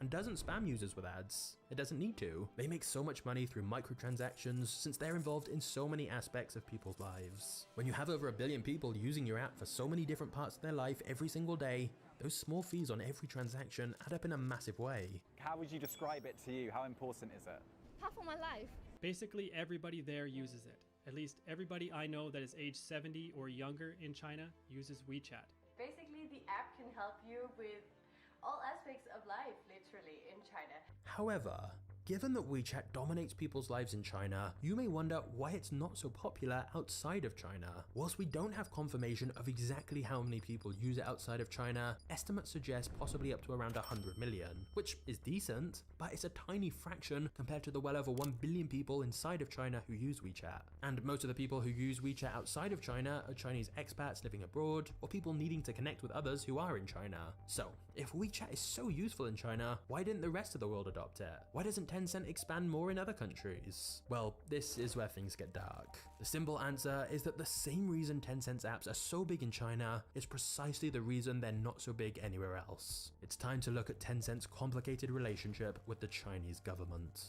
and doesn't spam users with ads. It doesn't need to. They make so much money through microtransactions since they're involved in so many aspects of people's lives. When you have over 1 billion people using your app for so many different parts of their life every single day, those small fees on every transaction add up in a massive way.
How would you describe it to you? How important is it?
Half of my life.
Basically, everybody there uses it. At least everybody I know that is age 70 or younger in China uses WeChat.
Basically, the app can help you with all aspects of life, literally, in China.
However, given that WeChat dominates people's lives in China, you may wonder why it's not so popular outside of China. Whilst we don't have confirmation of exactly how many people use it outside of China, estimates suggest possibly up to around 100 million, which is decent, but it's a tiny fraction compared to the well over 1 billion people inside of China who use WeChat. And most of the people who use WeChat outside of China are Chinese expats living abroad, or people needing to connect with others who are in China. So, if WeChat is so useful in China, why didn't the rest of the world adopt it? Why doesn't Tencent expand more in other countries? Well, this is where things get dark. The simple answer is that the same reason Tencent's apps are so big in China is precisely the reason they're not so big anywhere else. It's time to look at Tencent's complicated relationship with the Chinese government.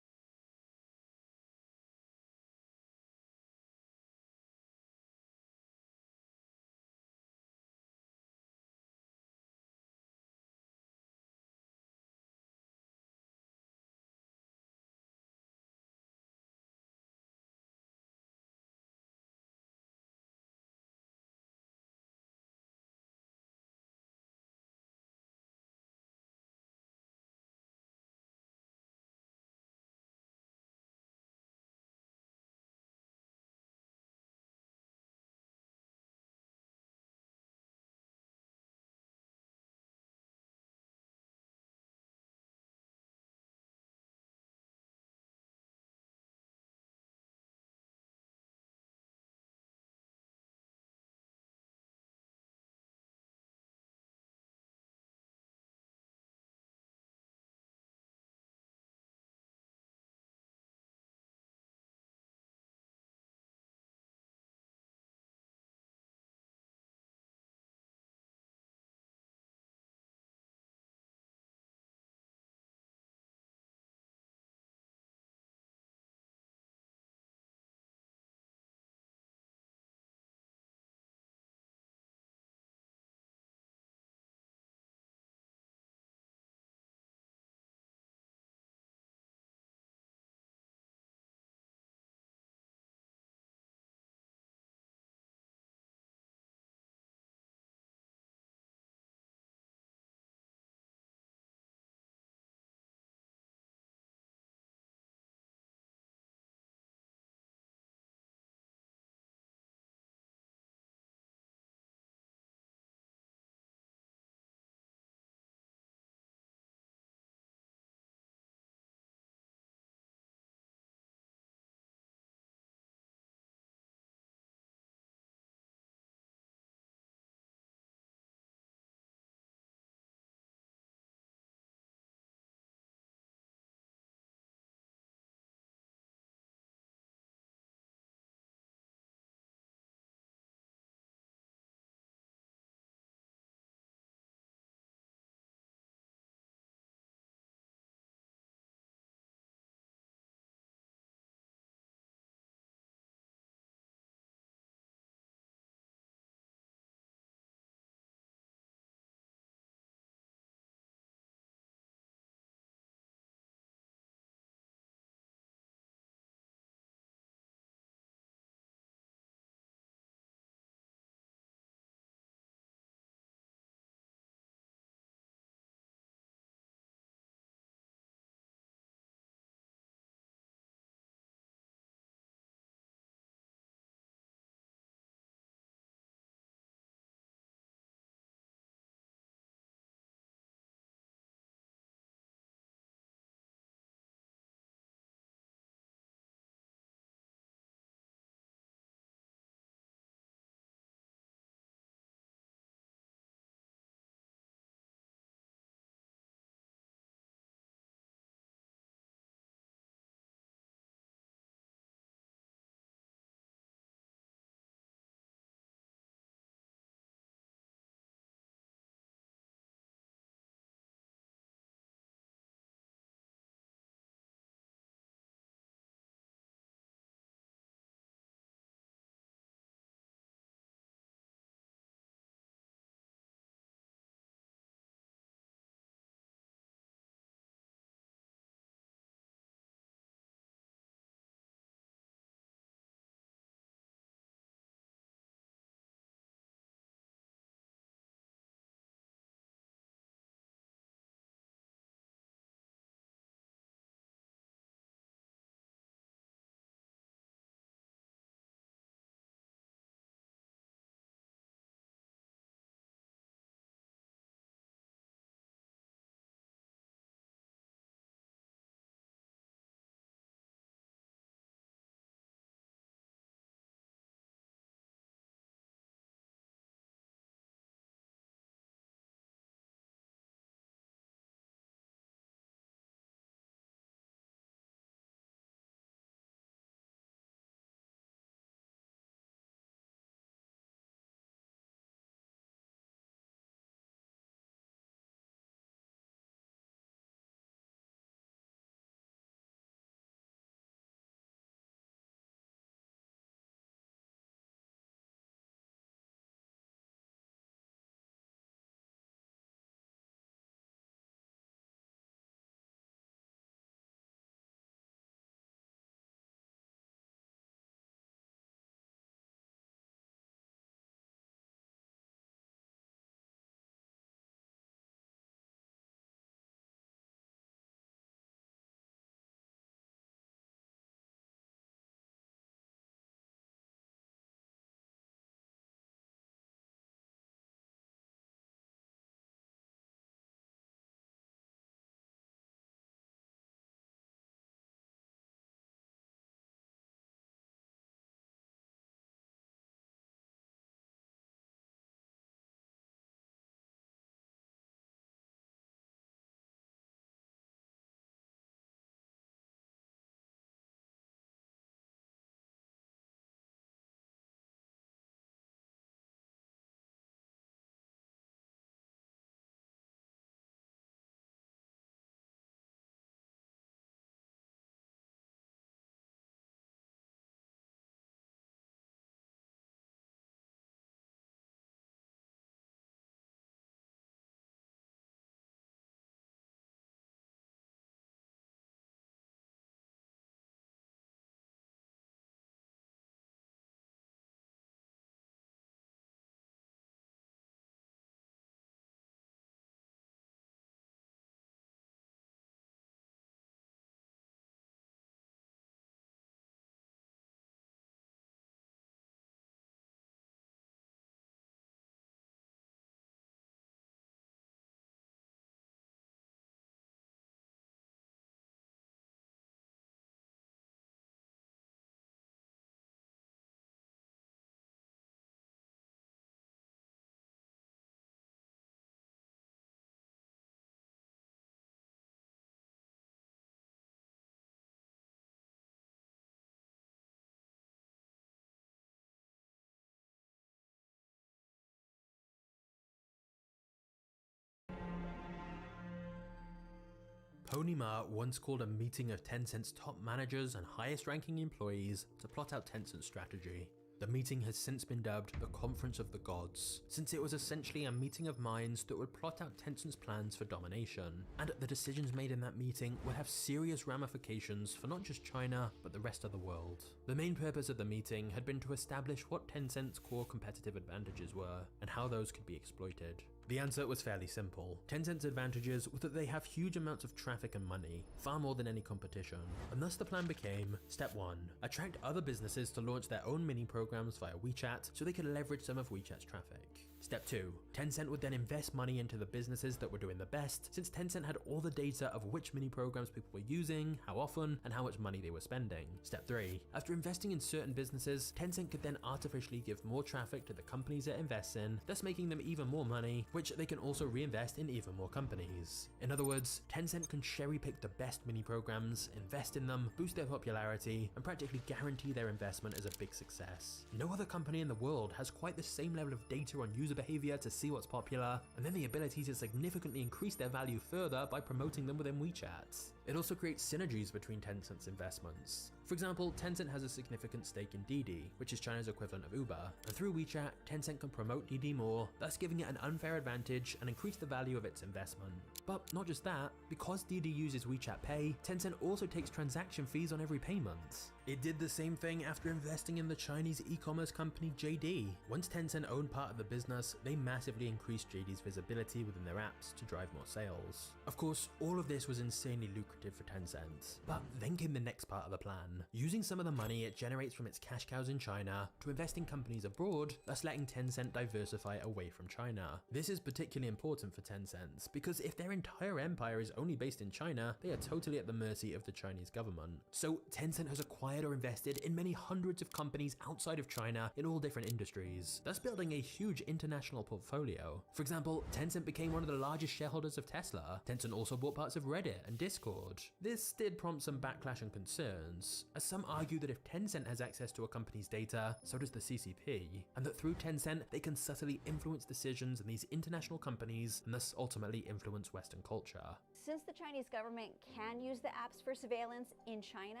Pony Ma once called a meeting of Tencent's top managers and highest ranking employees to plot out Tencent's strategy. The meeting has since been dubbed the Conference of the Gods, since it was essentially a meeting of minds that would plot out Tencent's plans for domination, and the decisions made in that meeting would have serious ramifications for not just China, but the rest of the world. The main purpose of the meeting had been to establish what Tencent's core competitive advantages were, and how those could be exploited. The answer was fairly simple. Tencent's advantages were that they have huge amounts of traffic and money, far more than any competition, and thus the plan became, step 1, attract other businesses to launch their own mini programs via WeChat so they could leverage some of WeChat's traffic. Step 2, Tencent would then invest money into the businesses that were doing the best, since Tencent had all the data of which mini programs people were using, how often, and how much money they were spending. Step 3, after investing in certain businesses, Tencent could then artificially give more traffic to the companies it invests in, thus making them even more money, which they can also reinvest in even more companies. In other words, Tencent can cherry pick the best mini programs, invest in them, boost their popularity, and practically guarantee their investment is a big success. No other company in the world has quite the same level of data on user behavior to see what's popular, and then the ability to significantly increase their value further by promoting them within WeChat. It also creates synergies between Tencent's investments. For example, Tencent has a significant stake in Didi, which is China's equivalent of Uber, and through WeChat, Tencent can promote Didi more, thus giving it an unfair advantage and increase the value of its investment. But not just that, because Didi uses WeChat Pay, Tencent also takes transaction fees on every payment. It did the same thing after investing in the Chinese e-commerce company JD. Once Tencent owned part of the business, they massively increased JD's visibility within their apps to drive more sales. Of course, all of this was insanely lucrative for Tencent. But then came the next part of the plan, using some of the money it generates from its cash cows in China to invest in companies abroad, thus letting Tencent diversify away from China. This is particularly important for Tencent, because if their entire empire is only based in China, they are totally at the mercy of the Chinese government. So Tencent has acquired or invested in many hundreds of companies outside of China in all different industries, thus building a huge international portfolio. For example, Tencent became one of the largest shareholders of Tesla. Tencent also bought parts of Reddit and Discord. This did prompt some backlash and concerns, as some argue that if Tencent has access to a company's data, so does the CCP, and that through Tencent they can subtly influence decisions in these international companies and thus ultimately influence Western culture.
Since the Chinese government can use the apps for surveillance in China,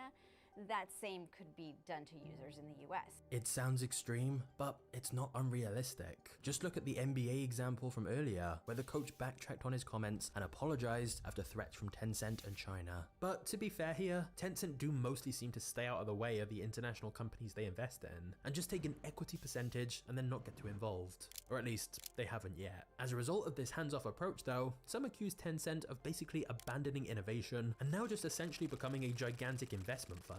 that same could be done to users in the US.
It sounds extreme, but it's not unrealistic. Just look at the NBA example from earlier, where the coach backtracked on his comments and apologized after threats from Tencent and China. But to be fair here, Tencent do mostly seem to stay out of the way of the international companies they invest in, and just take an equity percentage and then not get too involved. Or at least, they haven't yet. As a result of this hands-off approach though, some accuse Tencent of basically abandoning innovation and now just essentially becoming a gigantic investment fund,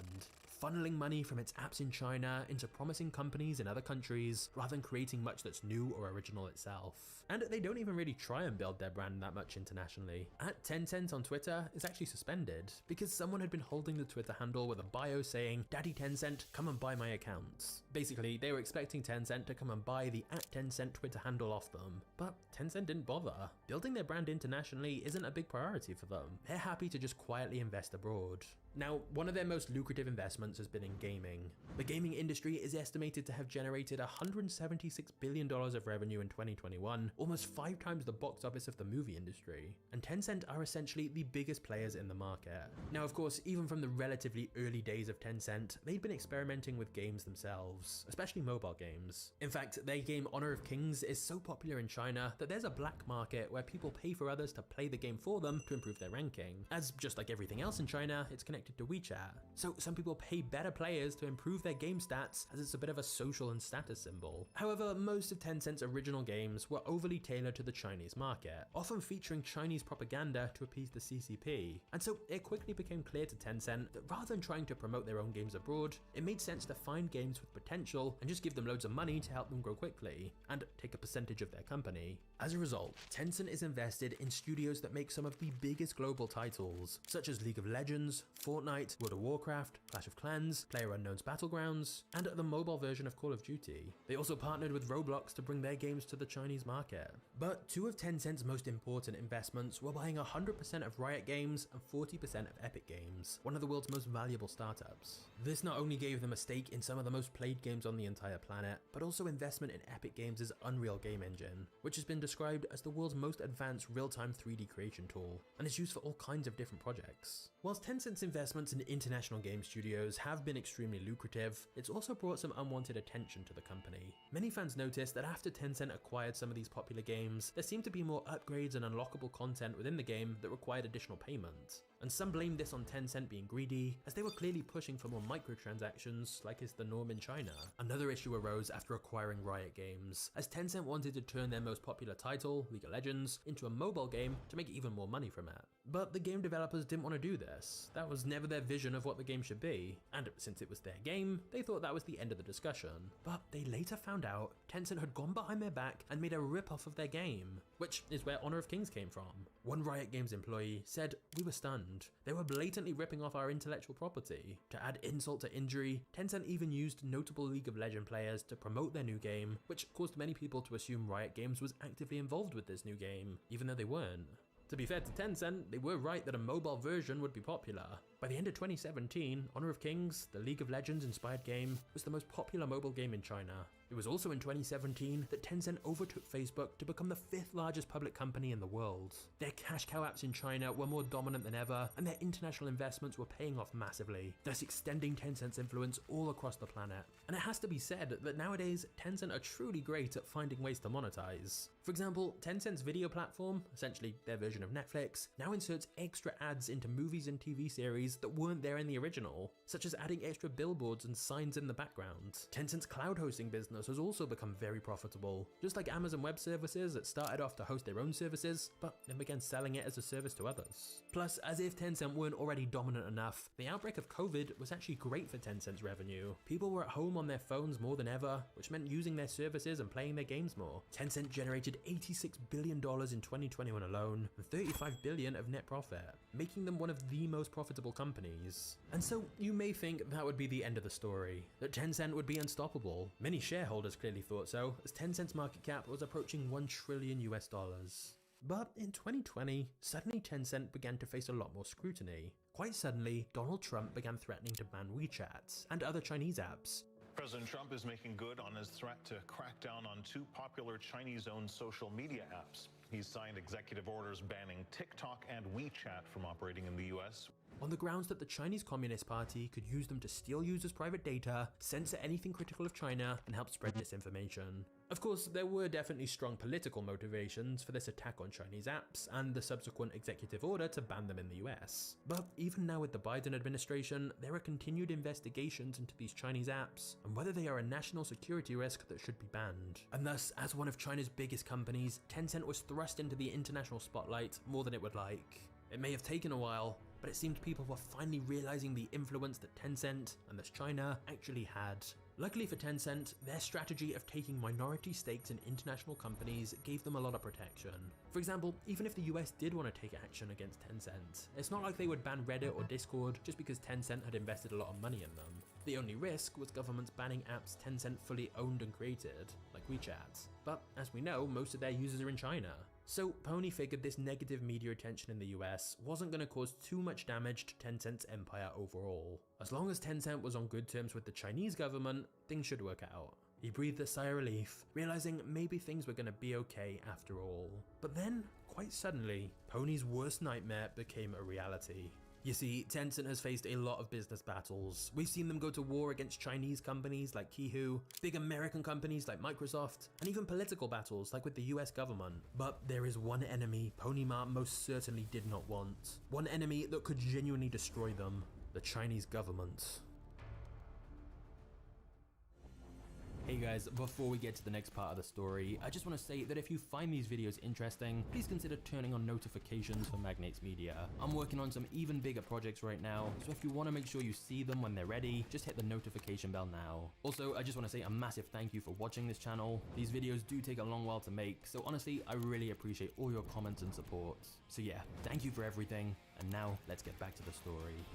funneling money from its apps in China into promising companies in other countries rather than creating much that's new or original itself. And they don't even really try and build their brand that much internationally. @Tencent on Twitter is actually suspended because someone had been holding the Twitter handle with a bio saying, "Daddy Tencent, come and buy my account." Basically, they were expecting Tencent to come and buy the @Tencent Twitter handle off them, but Tencent didn't bother. Building their brand internationally isn't a big priority for them. They're happy to just quietly invest abroad. Now, one of their most lucrative investments has been in gaming. The gaming industry is estimated to have generated $176 billion of revenue in 2021, almost 5 times the box office of the movie industry. And Tencent are essentially the biggest players in the market. Now, of course, even from the relatively early days of Tencent, they'd been experimenting with games themselves, especially mobile games. In fact, their game Honor of Kings is so popular in China that there's a black market where people pay for others to play the game for them to improve their ranking. As just like everything else in China, it's connected to WeChat. So some people pay better players to improve their game stats, as it's a bit of a social and status symbol. However, most of Tencent's original games were overly tailored to the Chinese market, often featuring Chinese propaganda to appease the CCP. And so it quickly became clear to Tencent that rather than trying to promote their own games abroad, it made sense to find games with potential and just give them loads of money to help them grow quickly, and take a percentage of their company. As a result, Tencent is invested in studios that make some of the biggest global titles, such as League of Legends, Fortnite, World of Warcraft, Clash of Clans, Clans, PlayerUnknown's Battlegrounds, and the mobile version of Call of Duty. They also partnered with Roblox to bring their games to the Chinese market. But two of Tencent's most important investments were buying 100% of Riot Games and 40% of Epic Games, one of the world's most valuable startups. This not only gave them a stake in some of the most played games on the entire planet, but also investment in Epic Games' Unreal game engine, which has been described as the world's most advanced real-time 3D creation tool, and is used for all kinds of different projects. Whilst Tencent's investments in international game studios have been extremely lucrative, it's also brought some unwanted attention to the company. Many fans noticed that after Tencent acquired some of these popular games, there seemed to be more upgrades and unlockable content within the game that required additional payment. And some blamed this on Tencent being greedy, as they were clearly pushing for more microtransactions like is the norm in China. Another issue arose after acquiring Riot Games, as Tencent wanted to turn their most popular title, League of Legends, into a mobile game to make even more money from it. But the game developers didn't want to do this. That was never their vision of what the game should be, and since it was their game, they thought that was the end of the discussion. But they later found out Tencent had gone behind their back and made a rip-off of their game, which is where Honor of Kings came from. One Riot Games employee said, "We were stunned. They were blatantly ripping off our intellectual property." To add insult to injury, Tencent even used notable League of Legends players to promote their new game, which caused many people to assume Riot Games was actively involved with this new game, even though they weren't. To be fair to Tencent, they were right that a mobile version would be popular. By the end of 2017, Honor of Kings, the League of Legends inspired game, was the most popular mobile game in China. It was also in 2017 that Tencent overtook Facebook to become the 5th largest public company in the world. Their cash cow apps in China were more dominant than ever, and their international investments were paying off massively, thus extending Tencent's influence all across the planet. And it has to be said that nowadays, Tencent are truly great at finding ways to monetize. For example, Tencent's video platform, essentially their version of Netflix, now inserts extra ads into movies and TV series that weren't there in the original, such as adding extra billboards and signs in the background. Tencent's cloud hosting business has also become very profitable. Just like Amazon Web Services that started off to host their own services, but then began selling it as a service to others. Plus, as if Tencent weren't already dominant enough, the outbreak of COVID was actually great for Tencent's revenue. People were at home on their phones more than ever, which meant using their services and playing their games more. Tencent generated $86 billion in 2021 alone, and $35 billion of net profit, making them one of the most profitable companies. And so you may think that would be the end of the story, that Tencent would be unstoppable. Many shareholders clearly thought so, as Tencent's market cap was approaching $1 trillion US. But in 2020, suddenly Tencent began to face a lot more scrutiny. Quite suddenly, Donald Trump began threatening to ban WeChat and other Chinese apps.
President Trump is making good on his threat to crack down on 2 popular Chinese-owned social media apps. He's signed executive orders banning TikTok and WeChat from operating in the US.
On the grounds that the Chinese Communist Party could use them to steal users' private data, censor anything critical of China, and help spread disinformation. Of course, there were definitely strong political motivations for this attack on Chinese apps and the subsequent executive order to ban them in the US. But even now with the Biden administration, there are continued investigations into these Chinese apps and whether they are a national security risk that should be banned. And thus, as one of China's biggest companies, Tencent was thrust into the international spotlight more than it would like. It may have taken a while, but it seemed people were finally realizing the influence that Tencent, and thus China, actually had. Luckily for Tencent, their strategy of taking minority stakes in international companies gave them a lot of protection. For example, even if the US did want to take action against Tencent, it's not like they would ban Reddit or Discord just because Tencent had invested a lot of money in them. The only risk was governments banning apps Tencent fully owned and created, like WeChat. But as we know, most of their users are in China. So Pony figured this negative media attention in the US wasn't going to cause too much damage to Tencent's empire overall. As long as Tencent was on good terms with the Chinese government, things should work out. He breathed a sigh of relief, realizing maybe things were going to be okay after all. But then, quite suddenly, Pony's worst nightmare became a reality. You see, Tencent has faced a lot of business battles. We've seen them go to war against Chinese companies like Qihoo, big American companies like Microsoft, and even political battles like with the US government. But there is one enemy Pony Ma most certainly did not want. One enemy that could genuinely destroy them: the Chinese government. Hey guys, before we get to the next part of the story, I just want to say that if you find these videos interesting, please consider turning on notifications for Magnates Media. I'm working on some even bigger projects right now, so if you want to make sure you see them when they're ready, just hit the notification bell now. Also, I just want to say a massive thank you for watching this channel. These videos do take a long while to make, so honestly, I really appreciate all your comments and support. So yeah, thank you for everything, and now let's get back to the story.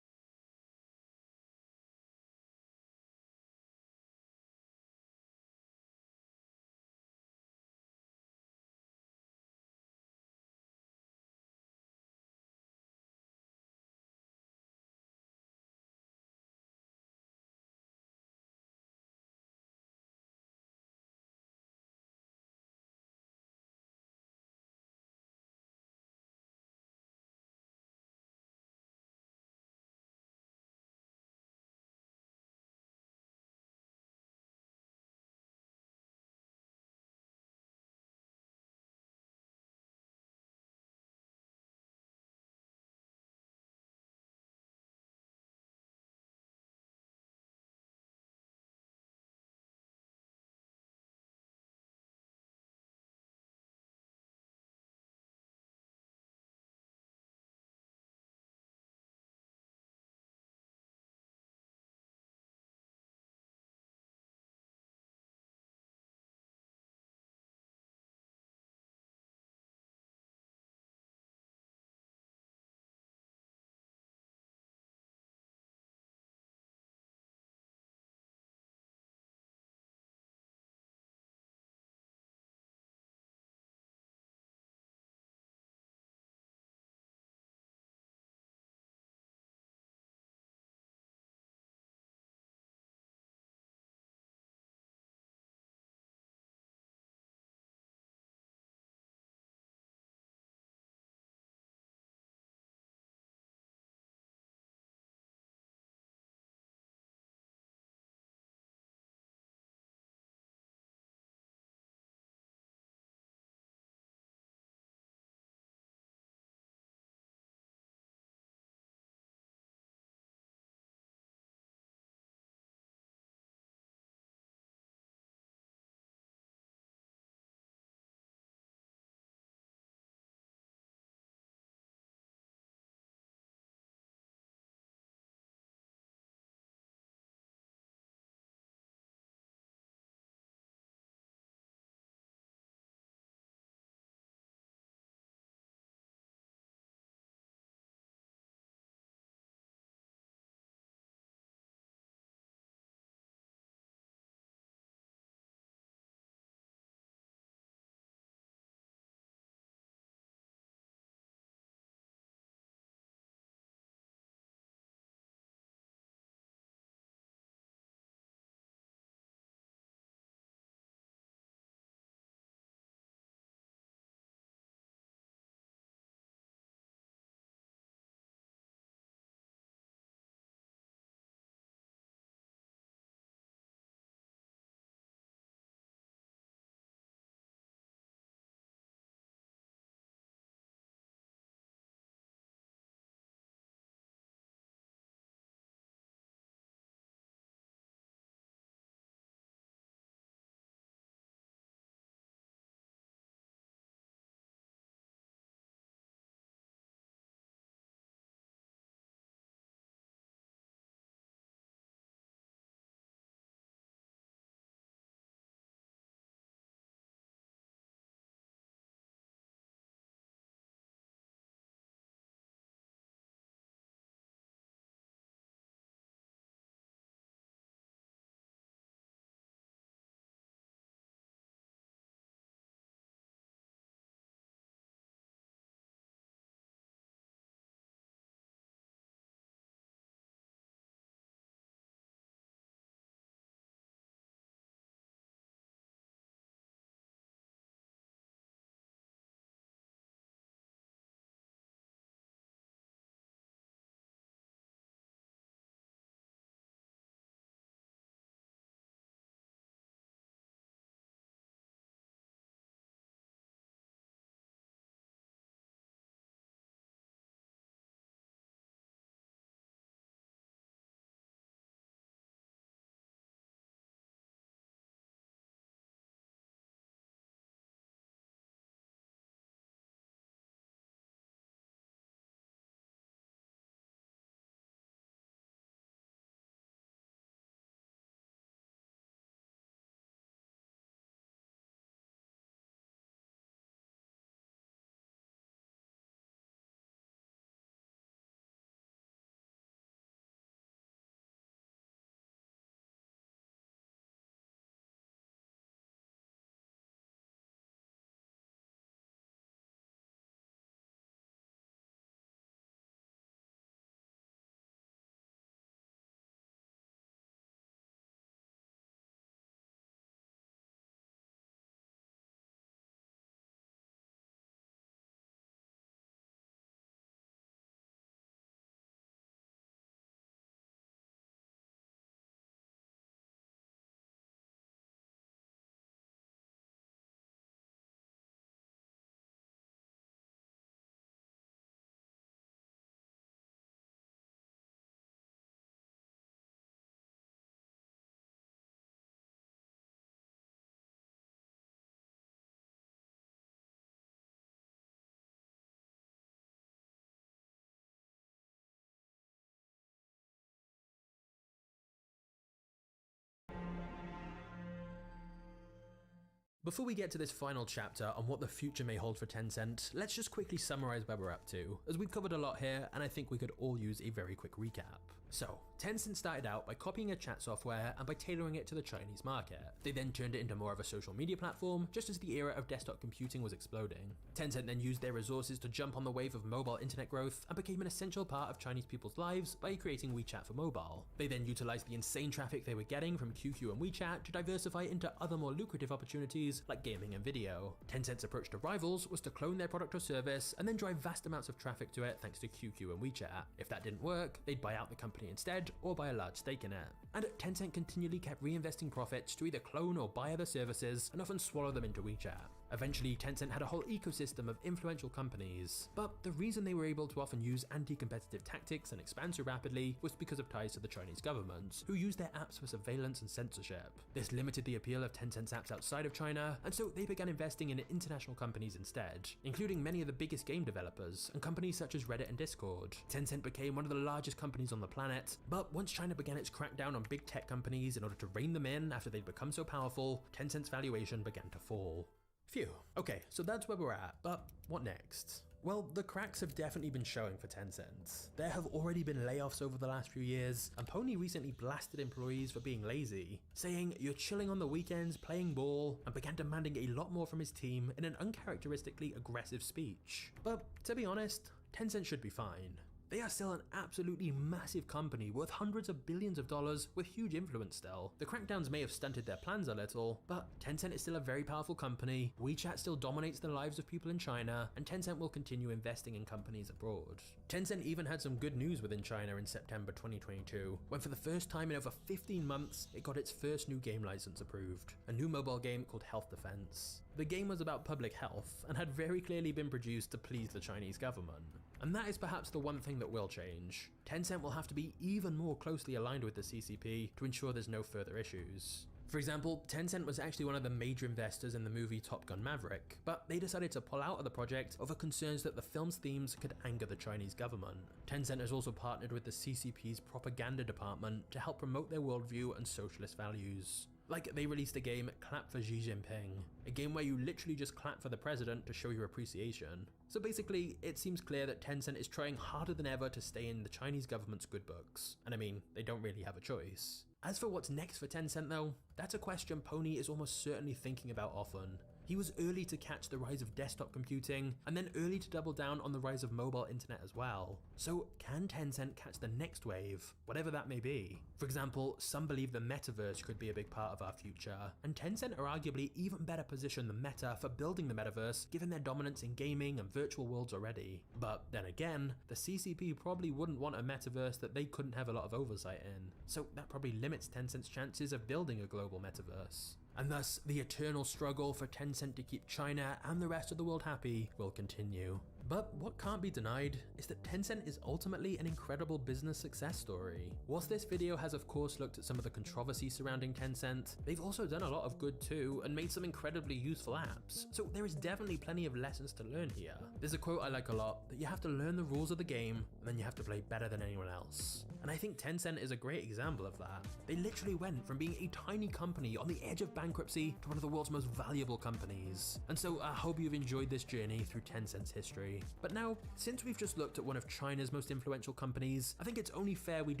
Before we get to this final chapter on what the future may hold for Tencent, let's just quickly summarize where we're up to, as we've covered a lot here and I think we could all use a very quick recap. So, Tencent started out by copying a chat software and by tailoring it to the Chinese market. They then turned it into more of a social media platform, just as the era of desktop computing was exploding. Tencent then used their resources to jump on the wave of mobile internet growth and became an essential part of Chinese people's lives by creating WeChat for mobile. They then utilized the insane traffic they were getting from QQ and WeChat to diversify into other more lucrative opportunities like gaming and video. Tencent's approach to rivals was to clone their product or service and then drive vast amounts of traffic to it thanks to QQ and WeChat. If that didn't work, they'd buy out the company instead or buy a large stake in it. And Tencent continually kept reinvesting profits to either clone or buy other services and often swallow them into WeChat. Eventually, Tencent had a whole ecosystem of influential companies, but the reason they were able to often use anti-competitive tactics and expand so rapidly was because of ties to the Chinese government, who used their apps for surveillance and censorship. This limited the appeal of Tencent's apps outside of China, and so they began investing in international companies instead, including many of the biggest game developers and companies such as Reddit and Discord. Tencent became one of the largest companies on the planet, but once China began its crackdown on big tech companies in order to rein them in after they'd become so powerful, Tencent's valuation began to fall. Phew. Okay, so that's where we're at, but what next? Well, the cracks have definitely been showing for Tencent. There have already been layoffs over the last few years, and Pony recently blasted employees for being lazy, saying you're chilling on the weekends, playing ball, and began demanding a lot more from his team in an uncharacteristically aggressive speech. But to be honest, Tencent should be fine. They are still an absolutely massive company worth hundreds of billions of dollars with huge influence still. The crackdowns may have stunted their plans a little, but Tencent is still a very powerful company, WeChat still dominates the lives of people in China, and Tencent will continue investing in companies abroad. Tencent even had some good news within China in September 2022, when for the first time in over 15 months, it got its first new game license approved, a new mobile game called Health Defense. The game was about public health, and had very clearly been produced to please the Chinese government. And that is perhaps the one thing that will change. Tencent will have to be even more closely aligned with the CCP to ensure there's no further issues. For example, Tencent was actually one of the major investors in the movie Top Gun Maverick, but they decided to pull out of the project over concerns that the film's themes could anger the Chinese government. Tencent has also partnered with the CCP's propaganda department to help promote their worldview and socialist values. Like, they released a game, Clap for Xi Jinping, a game where you literally just clap for the president to show your appreciation. So basically, it seems clear that Tencent is trying harder than ever to stay in the Chinese government's good books. And I mean, they don't really have a choice. As for what's next for Tencent though, that's a question Pony is almost certainly thinking about often. He was early to catch the rise of desktop computing, and then early to double down on the rise of mobile internet as well. So can Tencent catch the next wave, whatever that may be? For example, some believe the metaverse could be a big part of our future, and Tencent are arguably even better positioned than Meta for building the metaverse given their dominance in gaming and virtual worlds already. But then again, the CCP probably wouldn't want a metaverse that they couldn't have a lot of oversight in, so that probably limits Tencent's chances of building a global metaverse. And thus, the eternal struggle for Tencent to keep China and the rest of the world happy will continue. But what can't be denied is that Tencent is ultimately an incredible business success story. Whilst this video has of course looked at some of the controversy surrounding Tencent, they've also done a lot of good too and made some incredibly useful apps, so there is definitely plenty of lessons to learn here. There's a quote I like a lot, that you have to learn the rules of the game and then you have to play better than anyone else. And I think Tencent is a great example of that. They literally went from being a tiny company on the edge of bankruptcy to one of the world's most valuable companies. And so I hope you've enjoyed this journey through Tencent's history. But now, since we've just looked at one of China's most influential companies, I think it's only fair we do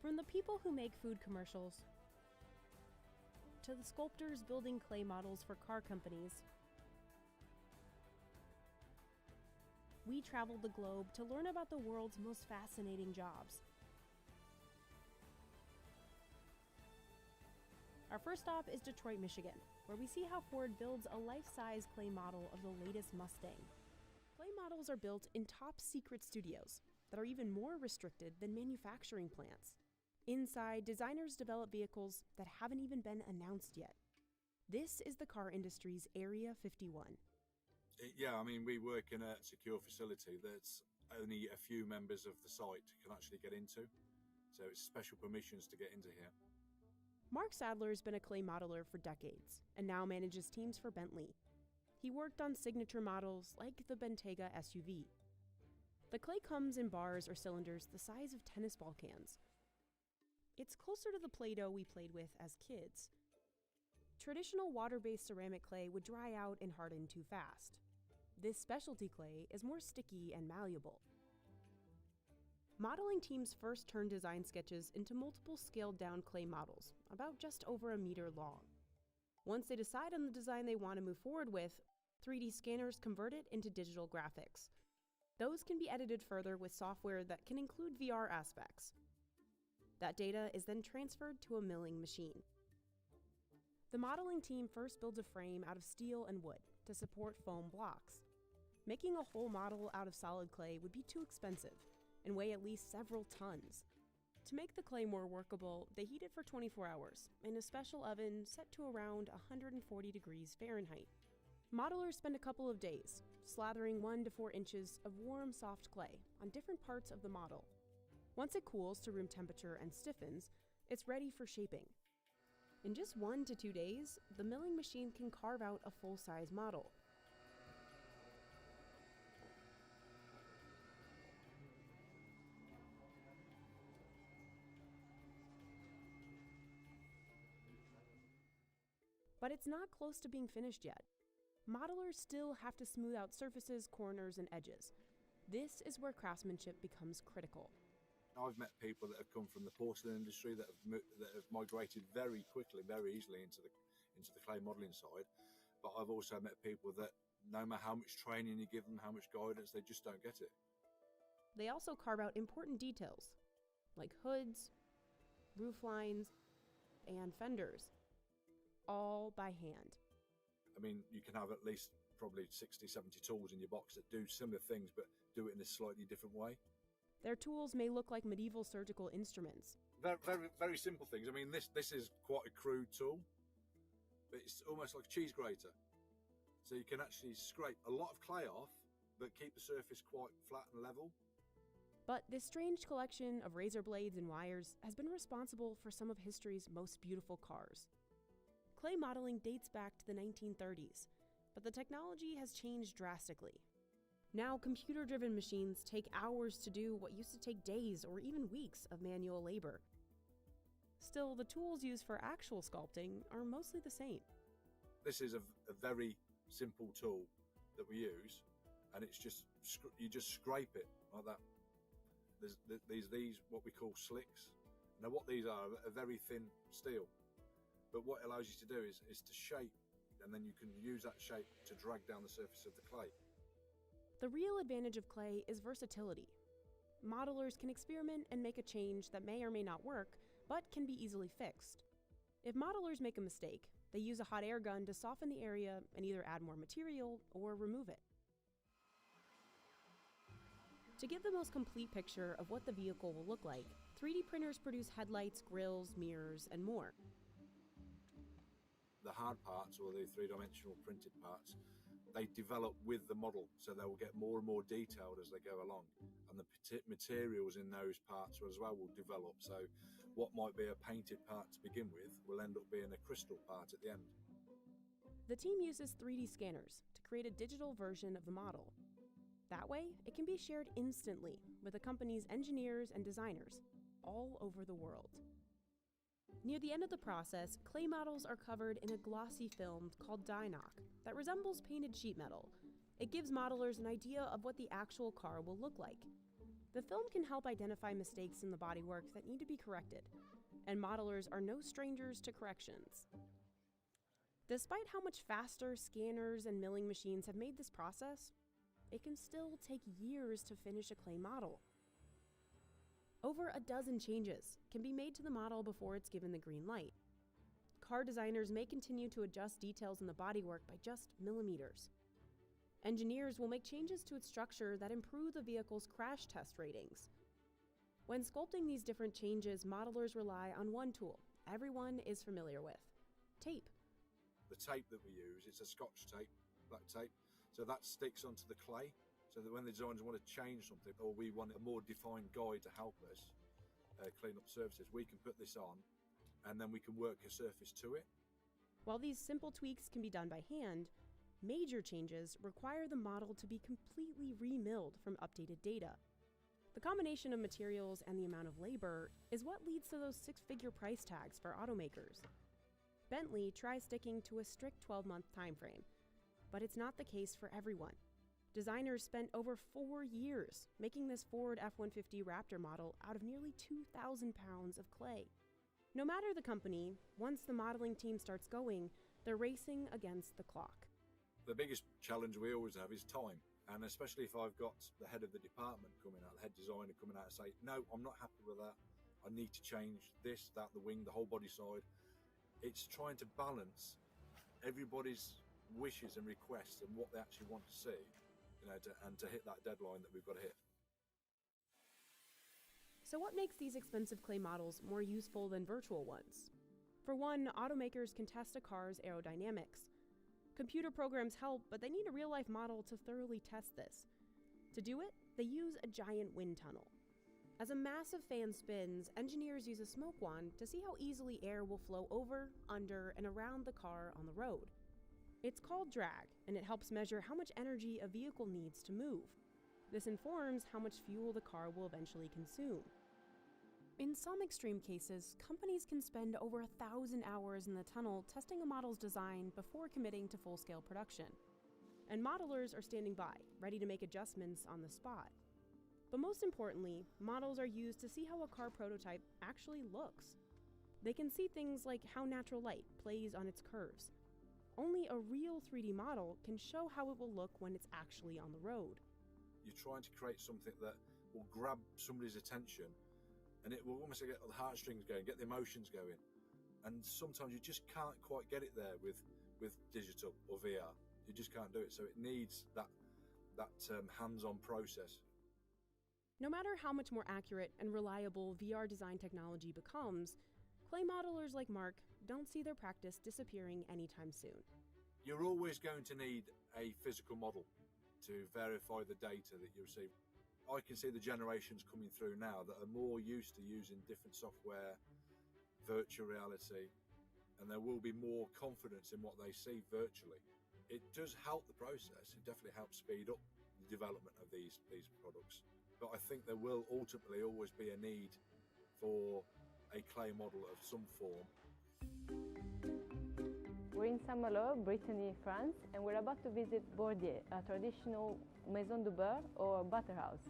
From the people who make food commercials, to the sculptors building clay models for car companies, we traveled the globe to learn about the world's most fascinating jobs. Our first stop is Detroit, Michigan, where we see how Ford builds a life-size clay model of the latest Mustang. Clay models are built in top-secret studios that are even more restricted than manufacturing plants. Inside, designers develop vehicles that haven't even been announced yet. This is the car industry's Area 51.
Yeah, I mean, we work in a secure facility that's only a few members of the site can actually get into. So it's special permissions to get into here.
Mark Sadler has been a clay modeler for decades and now manages teams for Bentley. He worked on signature models like the Bentayga SUV. The clay comes in bars or cylinders the size of tennis ball cans. It's closer to the Play-Doh we played with as kids. Traditional water-based ceramic clay would dry out and harden too fast. This specialty clay is more sticky and malleable. Modeling teams first turn design sketches into multiple scaled-down clay models, about just over a meter long. Once they decide on the design they want to move forward with, 3D scanners convert it into digital graphics. Those can be edited further with software that can include VR aspects. That data is then transferred to a milling machine. The modeling team first builds a frame out of steel and wood to support foam blocks. Making a whole model out of solid clay would be too expensive and weigh at least several tons. To make the clay more workable, they heat it for 24 hours in a special oven set to around 140 degrees Fahrenheit. Modelers spend a couple of days slathering 1 to 4 inches of warm, soft clay on different parts of the model. Once it cools to room temperature and stiffens, it's ready for shaping. In just 1 to 2 days, the milling machine can carve out a full-size model. But it's not close to being finished yet. Modelers still have to smooth out surfaces, corners, and edges. This is where craftsmanship becomes critical.
I've met people that have come from the porcelain industry that have migrated very quickly, very easily into the clay modelling side. But I've also met people that no matter how much training you give them, how much guidance, they just don't get it.
They also carve out important details, like hoods, roof lines, and fenders, all by hand.
I mean, you can have at least probably 60, 70 tools in your box that do similar things, but do it in a slightly different way.
Their tools may look like medieval surgical instruments.
Very, very, very simple things. I mean, this is quite a crude tool, but it's almost like a cheese grater. So you can actually scrape a lot of clay off, but keep the surface quite flat and level.
But this strange collection of razor blades and wires has been responsible for some of history's most beautiful cars. Clay modeling dates back to the 1930s, but the technology has changed drastically. Now, computer-driven machines take hours to do what used to take days or even weeks of manual labor. Still, the tools used for actual sculpting are mostly the same.
This is a very simple tool that we use, and it's just you just scrape it like that. There's these what we call slicks. Now, what these are very thin steel, but what it allows you to do is to shape, and then you can use that shape to drag down the surface of the clay.
The real advantage of clay is versatility. Modelers can experiment and make a change that may or may not work, but can be easily fixed. If modelers make a mistake, they use a hot air gun to soften the area and either add more material or remove it. To give the most complete picture of what the vehicle will look like, 3D printers produce headlights, grills, mirrors, and more.
The hard parts, or the three-dimensional printed parts, they develop with the model, so they will get more and more detailed as they go along, and the materials in those parts as well will develop. So what might be a painted part to begin with will end up being a crystal part at the end.
The team uses 3D scanners to create a digital version of the model. That way, it can be shared instantly with the company's engineers and designers all over the world. Near the end of the process, clay models are covered in a glossy film called die knock that resembles painted sheet metal. It gives modelers an idea of what the actual car will look like. The film can help identify mistakes in the bodywork that need to be corrected, and modelers are no strangers to corrections. Despite how much faster scanners and milling machines have made this process, it can still take years to finish a clay model. Over a dozen changes can be made to the model before it's given the green light. Car designers may continue to adjust details in the bodywork by just millimeters. Engineers will make changes to its structure that improve the vehicle's crash test ratings. When sculpting these different changes, modelers rely on one tool everyone is familiar with: tape.
The tape that we use, it's a Scotch tape, black tape. So that sticks onto the clay, so that when the designers want to change something, or we want a more defined guide to help us clean up surfaces, we can put this on and then we can work a surface to it.
While these simple tweaks can be done by hand, major changes require the model to be completely remilled from updated data. The combination of materials and the amount of labor is what leads to those six-figure price tags for automakers. Bentley tries sticking to a strict 12-month timeframe, but it's not the case for everyone. Designers spent over 4 years making this Ford F-150 Raptor model out of nearly 2,000 pounds of clay. No matter the company, once the modeling team starts going, they're racing against the clock.
The biggest challenge we always have is time. And especially if I've got the head of the department coming out, the head designer coming out and say, no, I'm not happy with that. I need to change this, that, the wing, the whole body side. It's trying to balance everybody's wishes and requests and what they actually want to see, and to hit that deadline that we've got to hit.
So what makes these expensive clay models more useful than virtual ones? For one, automakers can test a car's aerodynamics. Computer programs help, but they need a real-life model to thoroughly test this. To do it, they use a giant wind tunnel. As a massive fan spins, engineers use a smoke wand to see how easily air will flow over, under, and around the car on the road. It's called drag, and it helps measure how much energy a vehicle needs to move. This informs how much fuel the car will eventually consume. In some extreme cases, companies can spend over 1,000 hours in the tunnel testing a model's design before committing to full-scale production. And modelers are standing by, ready to make adjustments on the spot. But most importantly, models are used to see how a car prototype actually looks. They can see things like how natural light plays on its curves. Only a real 3D model can show how it will look when it's actually on the road.
You're trying to create something that will grab somebody's attention, and it will almost get the heartstrings going, get the emotions going. And sometimes you just can't quite get it there with digital or VR. You just can't do it. So it needs that hands-on process.
No matter how much more accurate and reliable VR design technology becomes, clay modelers like Mark don't see their practice disappearing anytime soon.
You're always going to need a physical model to verify the data that you receive. I can see the generations coming through now that are more used to using different software, virtual reality, and there will be more confidence in what they see virtually. It does help the process. It definitely helps speed up the development of these products. But I think there will ultimately always be a need for a clay model of some form.
We're in Saint-Malo, Brittany, France, and we're about to visit Bordier, a traditional maison de beurre or butter house.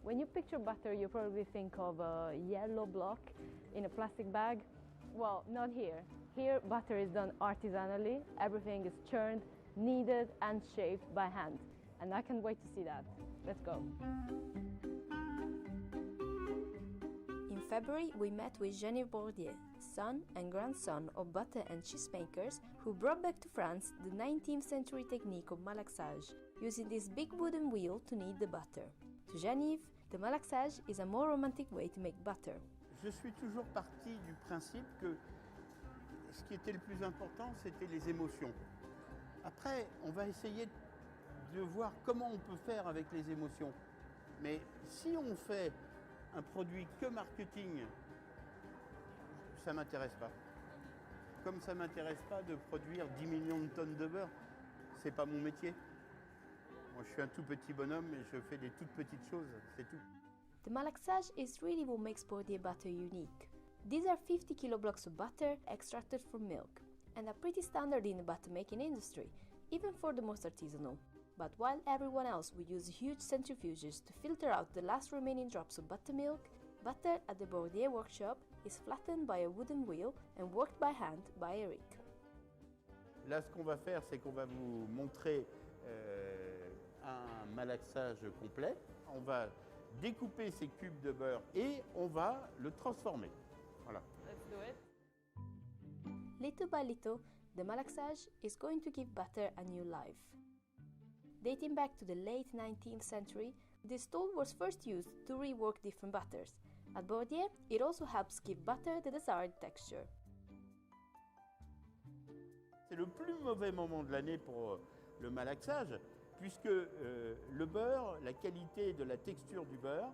When you picture butter, you probably think of a yellow block in a plastic bag. Well, not here. Here, butter is done artisanally. Everything is churned, kneaded, and shaved by hand. And I can't wait to see that. Let's go.
In February, we met with Geneviève Bordier, son and grandson of butter and cheesemakers who brought back to France the 19th century technique of malaxage, using this big wooden wheel to knead the butter. To Geneviève, the malaxage is a more romantic way to make butter.
Je suis toujours parti du principe que ce qui était le plus important, c'était les émotions. Après, on va essayer de voir comment on peut faire avec les émotions. Mais si on fait un produit que marketing, ça ne m'intéresse pas. Comme ça ne m'intéresse pas de produire 10 millions de tonnes de beurre, ce n'est pas mon métier. Moi, je suis un tout petit bonhomme et je fais des toutes petites choses, c'est tout.
The malaxage is really what makes Bordier butter unique. These are 50 kilo blocks of butter extracted from milk, and are pretty standard in the butter making industry, even for the most artisanal. But while everyone else will use huge centrifuges to filter out the last remaining drops of buttermilk, butter at the Bordier workshop is flattened by a wooden wheel and worked by hand by Eric.
Là, ce qu'on va faire, c'est qu'on va vous montrer un malaxage complet. On va découper ces cubes de beurre et on va le transformer. Voilà.
Let's do it.
Little by little, the malaxage is going to give butter a new life. Dating back to the late 19th century, this tool was first used to rework different butters. At Bordier, it also helps give butter the desired texture.
C'est le plus mauvais moment de l'année pour le malaxage, puisque le beurre, la qualité de la texture du beurre